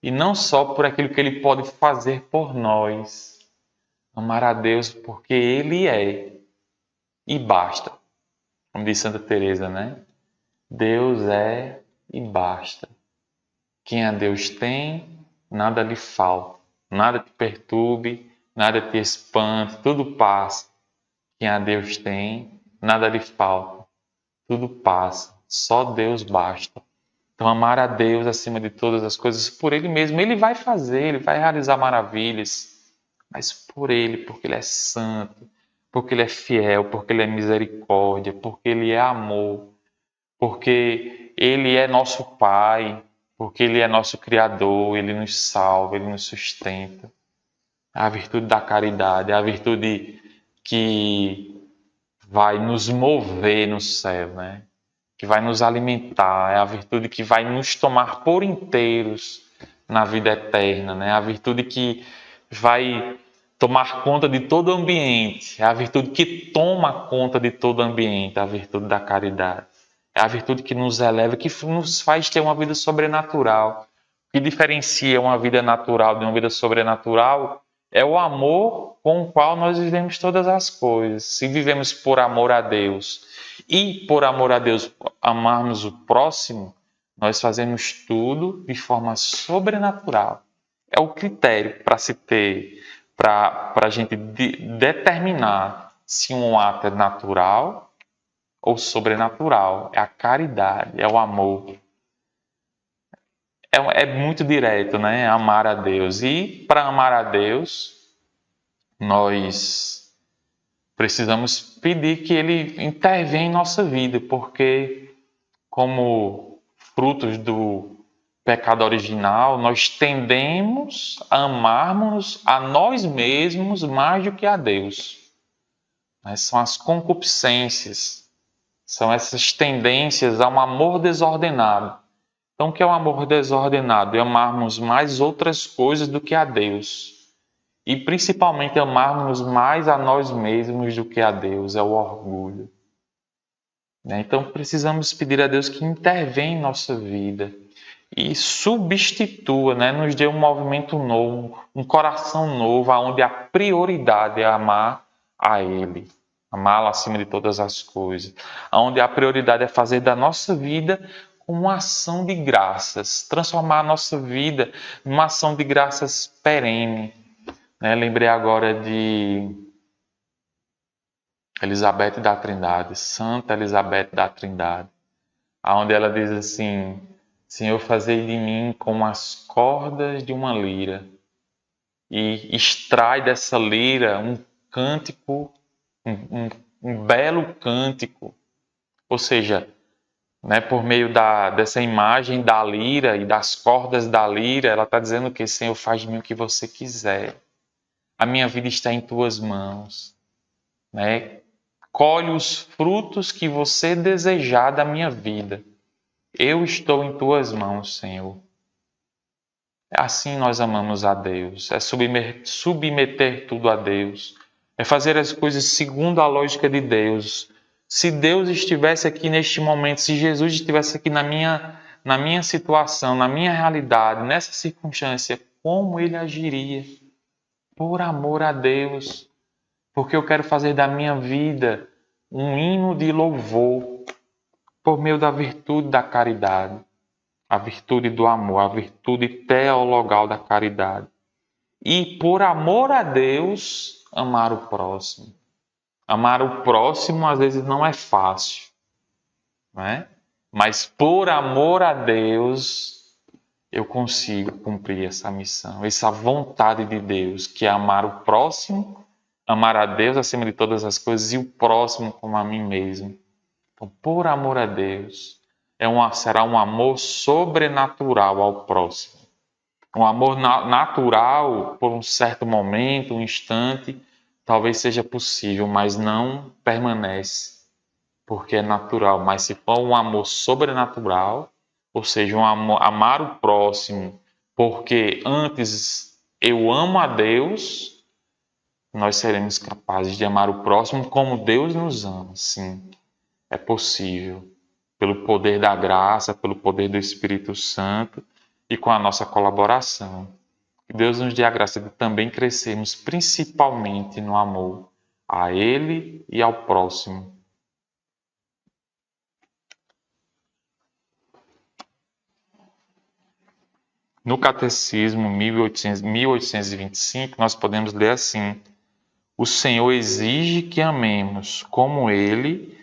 e não só por aquilo que Ele pode fazer por nós. Amar a Deus porque Ele é. E basta. Como diz Santa Teresa, né? Deus é e basta. Quem a Deus tem, nada lhe falta. Nada te perturbe, nada te espante, tudo passa. Quem a Deus tem, nada lhe falta. Tudo passa. Só Deus basta. Então amar a Deus acima de todas as coisas por Ele mesmo. Ele vai fazer, Ele vai realizar maravilhas. Mas por Ele, porque Ele é santo. Porque Ele é fiel, porque Ele é misericórdia, porque Ele é amor, porque Ele é nosso Pai, porque Ele é nosso Criador, Ele nos salva, Ele nos sustenta. É a virtude da caridade, é a virtude que vai nos mover no céu, né? Que vai nos alimentar, é a virtude que vai nos tomar por inteiros na vida eterna, né? É a virtude que vai tomar conta de todo o ambiente. É a virtude que toma conta de todo o ambiente, a virtude da caridade. É a virtude que nos eleva, que nos faz ter uma vida sobrenatural. O que diferencia uma vida natural de uma vida sobrenatural é o amor com o qual nós vivemos todas as coisas. Se vivemos por amor a Deus e por amor a Deus amarmos o próximo, nós fazemos tudo de forma sobrenatural. É o critério para se ter, para a gente determinar se um ato é natural ou sobrenatural. É a caridade, é o amor. É muito direto, né? Amar a Deus. E para amar a Deus, nós precisamos pedir que Ele intervenha em nossa vida, porque como frutos do pecado original, nós tendemos a amarmos a nós mesmos mais do que a Deus. São as concupiscências, são essas tendências a um amor desordenado. Então, o que é o amor desordenado? É amarmos mais outras coisas do que a Deus. E principalmente amarmos mais a nós mesmos do que a Deus, é o orgulho. Então, precisamos pedir a Deus que intervenha em nossa vida e substitua, nos dê um movimento novo, um coração novo, onde a prioridade é amar a Ele, amá-lo acima de todas as coisas, onde a prioridade é fazer da nossa vida uma ação de graças, transformar a nossa vida numa ação de graças perene. Lembrei agora de Elizabeth da Trindade, Santa Elizabeth da Trindade, onde ela diz assim: Senhor, fazei de mim como as cordas de uma lira, e extrai dessa lira um cântico, um belo cântico. Ou seja, por meio dessa imagem da lira e das cordas da lira, ela está dizendo que, Senhor, faz de mim o que você quiser. A minha vida está em tuas mãos. Colhe os frutos que você desejar da minha vida. Eu estou em tuas mãos, Senhor. Assim nós amamos a Deus. É submeter tudo a Deus. É fazer as coisas segundo a lógica de Deus. Se Deus estivesse aqui neste momento, se Jesus estivesse aqui na minha situação, na minha realidade, nessa circunstância, como Ele agiria? por amor a Deus, porque eu quero fazer da minha vida um hino de louvor por meio da virtude da caridade, a virtude do amor, a virtude teologal da caridade. E por amor a Deus, amar o próximo. Amar o próximo às vezes não é fácil, né? Mas por amor a Deus, eu consigo cumprir essa missão, essa vontade de Deus, que é amar o próximo, amar a Deus acima de todas as coisas e o próximo como a mim mesmo. Então, por amor a Deus, será um amor sobrenatural ao próximo. Um amor natural, por um certo momento, um instante, talvez seja possível, mas não permanece, porque é natural. Mas se for um amor sobrenatural, ou seja, um amor, amar o próximo, porque antes eu amo a Deus, nós seremos capazes de amar o próximo como Deus nos ama. Sim, é possível, pelo poder da graça, pelo poder do Espírito Santo e com a nossa colaboração. Que Deus nos dê a graça de também crescermos principalmente no amor a Ele e ao próximo. No Catecismo 1825, nós podemos ler assim: o Senhor exige que amemos como Ele,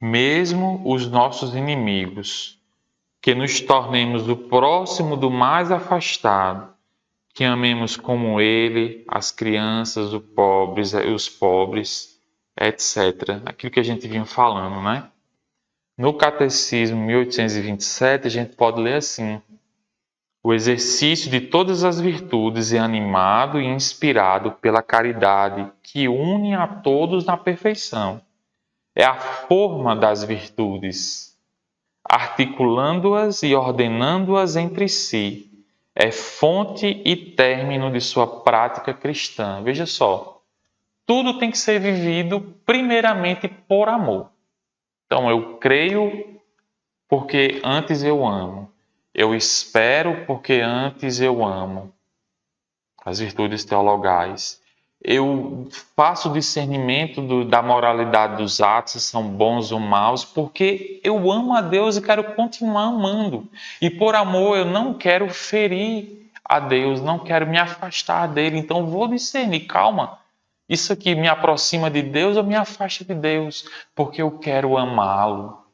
mesmo os nossos inimigos, que nos tornemos o próximo do mais afastado, que amemos como Ele as crianças, os pobres, etc. Aquilo que a gente vinha falando, né? No Catecismo 1827, a gente pode ler assim: o exercício de todas as virtudes é animado e inspirado pela caridade que une a todos na perfeição. É a forma das virtudes, articulando-as e ordenando-as entre si. É fonte e término de sua prática cristã. Veja só, tudo tem que ser vivido primeiramente por amor. Então, eu creio porque antes eu amo. Eu espero porque antes eu amo. As virtudes teologais. Eu faço discernimento da moralidade dos atos, se são bons ou maus, porque eu amo a Deus e quero continuar amando. E por amor eu não quero ferir a Deus, não quero me afastar dele. Então vou discernir, calma, isso aqui me aproxima de Deus ou me afasta de Deus? Porque eu quero amá-lo.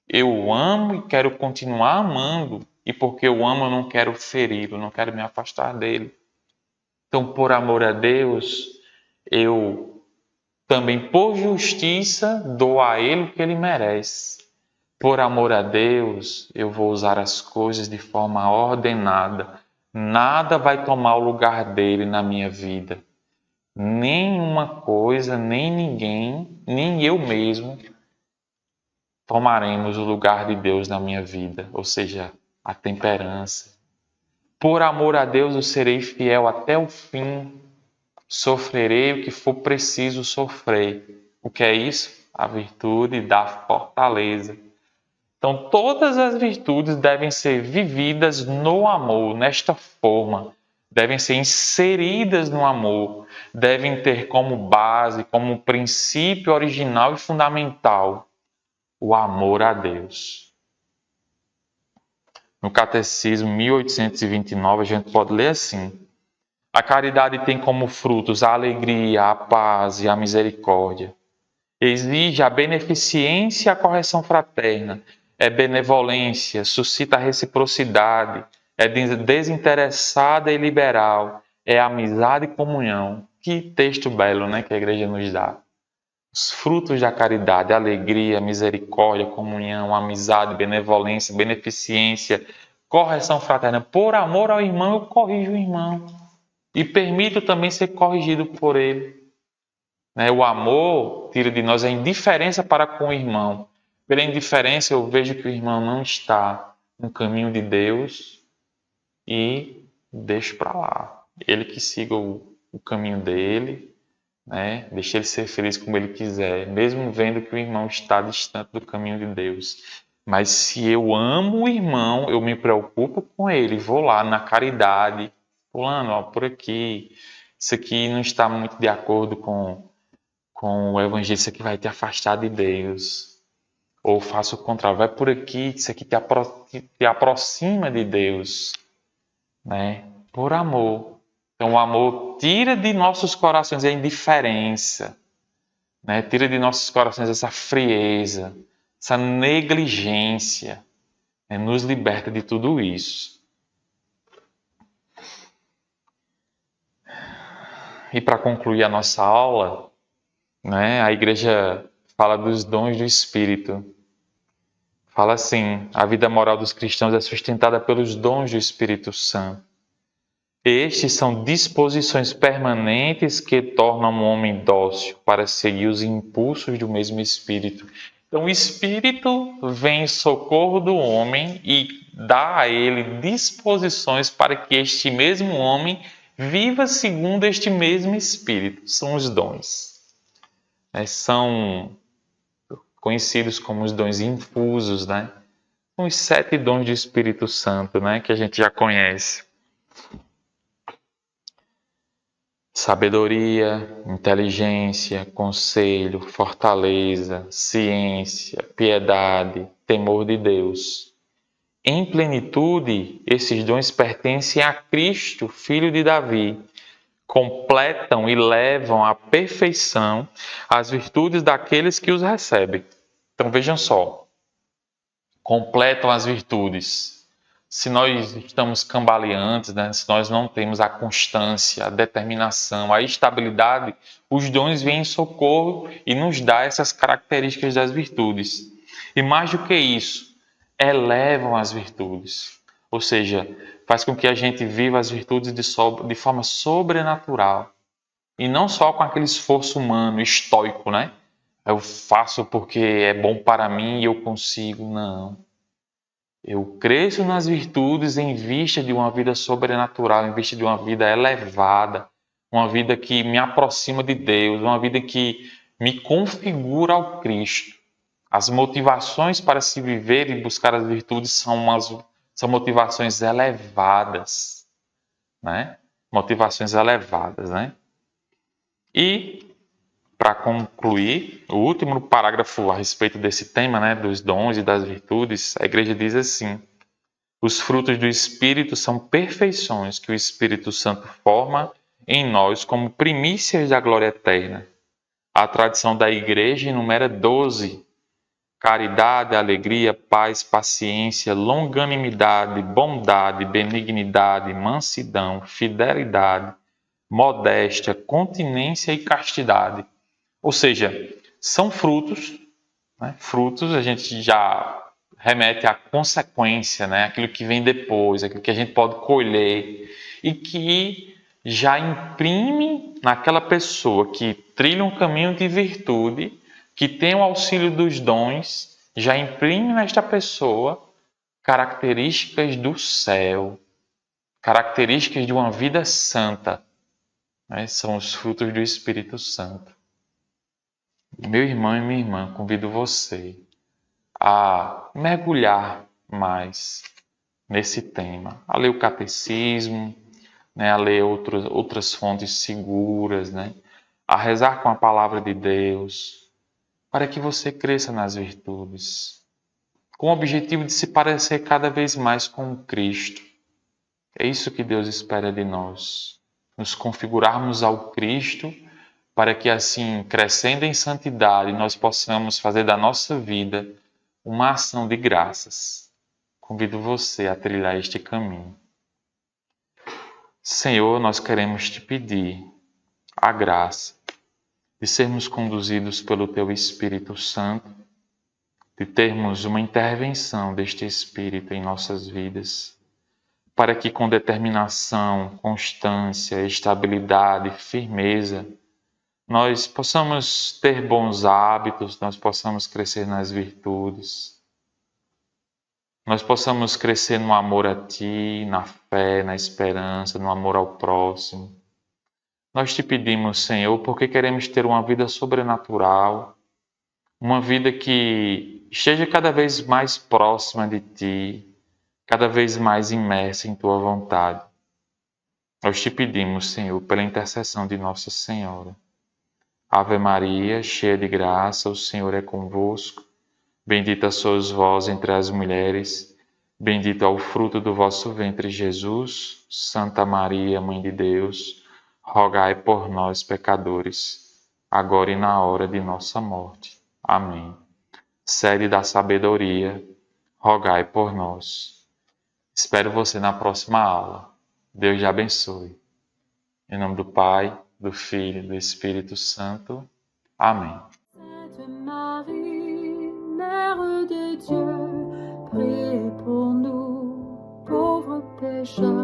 Eu amo e quero continuar amando. E porque eu amo, eu não quero feri-lo, não quero me afastar dele. Então, por amor a Deus, eu também, por justiça, dou a Ele o que Ele merece. Por amor a Deus, eu vou usar as coisas de forma ordenada. Nada vai tomar o lugar dele na minha vida. Nenhuma coisa, nem ninguém, nem eu mesmo tomaremos o lugar de Deus na minha vida, ou seja, a temperança. Por amor a Deus, eu serei fiel até o fim. Sofrerei o que for preciso sofrer. O que é isso? A virtude da fortaleza. Então, todas as virtudes devem ser vividas no amor, nesta forma. Devem ser inseridas no amor. Devem ter como base, como princípio original e fundamental, o amor a Deus. No Catecismo 1829, a gente pode ler assim: a caridade tem como frutos a alegria, a paz e a misericórdia. Exige a beneficência e a correção fraterna. É benevolência, suscita a reciprocidade, é desinteressada e liberal, é amizade e comunhão. Que texto belo, né, que a igreja nos dá. Os frutos da caridade, alegria, misericórdia, comunhão, amizade, benevolência, beneficência, correção fraterna. Por amor ao irmão, eu corrijo o irmão. E permito também ser corrigido por ele. O amor tira de nós a indiferença para com o irmão. Pela indiferença eu vejo que o irmão não está no caminho de Deus e deixo para lá. Ele que siga o caminho dele, deixa ele ser feliz como ele quiser, mesmo vendo que o irmão está distante do caminho de Deus. Mas se eu amo o irmão, eu me preocupo com ele, vou lá na caridade, fulano, por aqui. isso aqui não está muito de acordo com o evangelho, isso aqui vai te afastar de Deus. Ou faça o contrário, vai por aqui, isso aqui te aproxima de Deus, né? Por amor. Então o amor tira de nossos corações a indiferença, né? Tira de nossos corações essa frieza, essa negligência, né? Nos liberta de tudo isso. E para concluir a nossa aula, né, a igreja fala dos dons do Espírito. Fala assim, a vida moral dos cristãos é sustentada pelos dons do Espírito Santo. Estes são disposições permanentes que tornam o homem dócil para seguir os impulsos do mesmo Espírito. Então, o Espírito vem em socorro do homem e dá a ele disposições para que este mesmo homem viva segundo este mesmo Espírito. São os dons. São conhecidos como os dons infusos, né? São os 7 dons do Espírito Santo, né? Que a gente já conhece. Sabedoria, inteligência, conselho, fortaleza, ciência, piedade, temor de Deus. Em plenitude, esses dons pertencem a Cristo, filho de Davi. Completam e levam à perfeição as virtudes daqueles que os recebem. Então vejam só, completam as virtudes. Se nós estamos cambaleantes, né? Se nós não temos a constância, a determinação, a estabilidade, os dons vêm em socorro e nos dão essas características das virtudes. E mais do que isso, elevam as virtudes. Ou seja, faz com que a gente viva as virtudes de forma sobrenatural. E não só com aquele esforço humano, estoico, né? Eu faço porque é bom para mim e eu consigo. Não. Eu cresço nas virtudes em vista de uma vida sobrenatural, em vista de uma vida elevada, uma vida que me aproxima de Deus, uma vida que me configura ao Cristo. As motivações para se viver e buscar as virtudes são motivações elevadas, né? Motivações elevadas, né? E, para concluir, o último parágrafo a respeito desse tema, né, dos dons e das virtudes, a igreja diz assim: os frutos do Espírito são perfeições que o Espírito Santo forma em nós como primícias da glória eterna. A tradição da igreja enumera 12: caridade, alegria, paz, paciência, longanimidade, bondade, benignidade, mansidão, fidelidade, modéstia, continência e castidade. Ou seja, são frutos, né? Frutos a gente já remete à consequência, né? Aquilo que vem depois, aquilo que a gente pode colher e que já imprime naquela pessoa que trilha um caminho de virtude, que tem o auxílio dos dons, já imprime nesta pessoa características do céu, características de uma vida santa, né? São os frutos do Espírito Santo. Meu irmão e minha irmã, convido você a mergulhar mais nesse tema, a ler o catecismo, né, a ler outras fontes seguras, né, a rezar com a palavra de Deus, para que você cresça nas virtudes, com o objetivo de se parecer cada vez mais com Cristo. É isso que Deus espera de nós, nos configurarmos ao Cristo, para que assim, crescendo em santidade, nós possamos fazer da nossa vida uma ação de graças. Convido você a trilhar este caminho. Senhor, nós queremos te pedir a graça de sermos conduzidos pelo Teu Espírito Santo, de termos uma intervenção deste Espírito em nossas vidas, para que com determinação, constância, estabilidade, firmeza, nós possamos ter bons hábitos, nós possamos crescer nas virtudes, nós possamos crescer no amor a Ti, na fé, na esperança, no amor ao próximo. Nós te pedimos, Senhor, porque queremos ter uma vida sobrenatural, uma vida que esteja cada vez mais próxima de Ti, cada vez mais imersa em Tua vontade. Nós te pedimos, Senhor, pela intercessão de Nossa Senhora. Ave Maria, cheia de graça, o Senhor é convosco. Bendita sois vós entre as mulheres, bendito é o fruto do vosso ventre, Jesus. Santa Maria, Mãe de Deus, rogai por nós, pecadores, agora e na hora de nossa morte. Amém. Sede da sabedoria, rogai por nós. Espero você na próxima aula. Deus te abençoe. Em nome do Pai, do Filho e do Espírito Santo. Amém. Sainte Marie, Mère de Dieu, priez pour nous, pauvres pécheurs,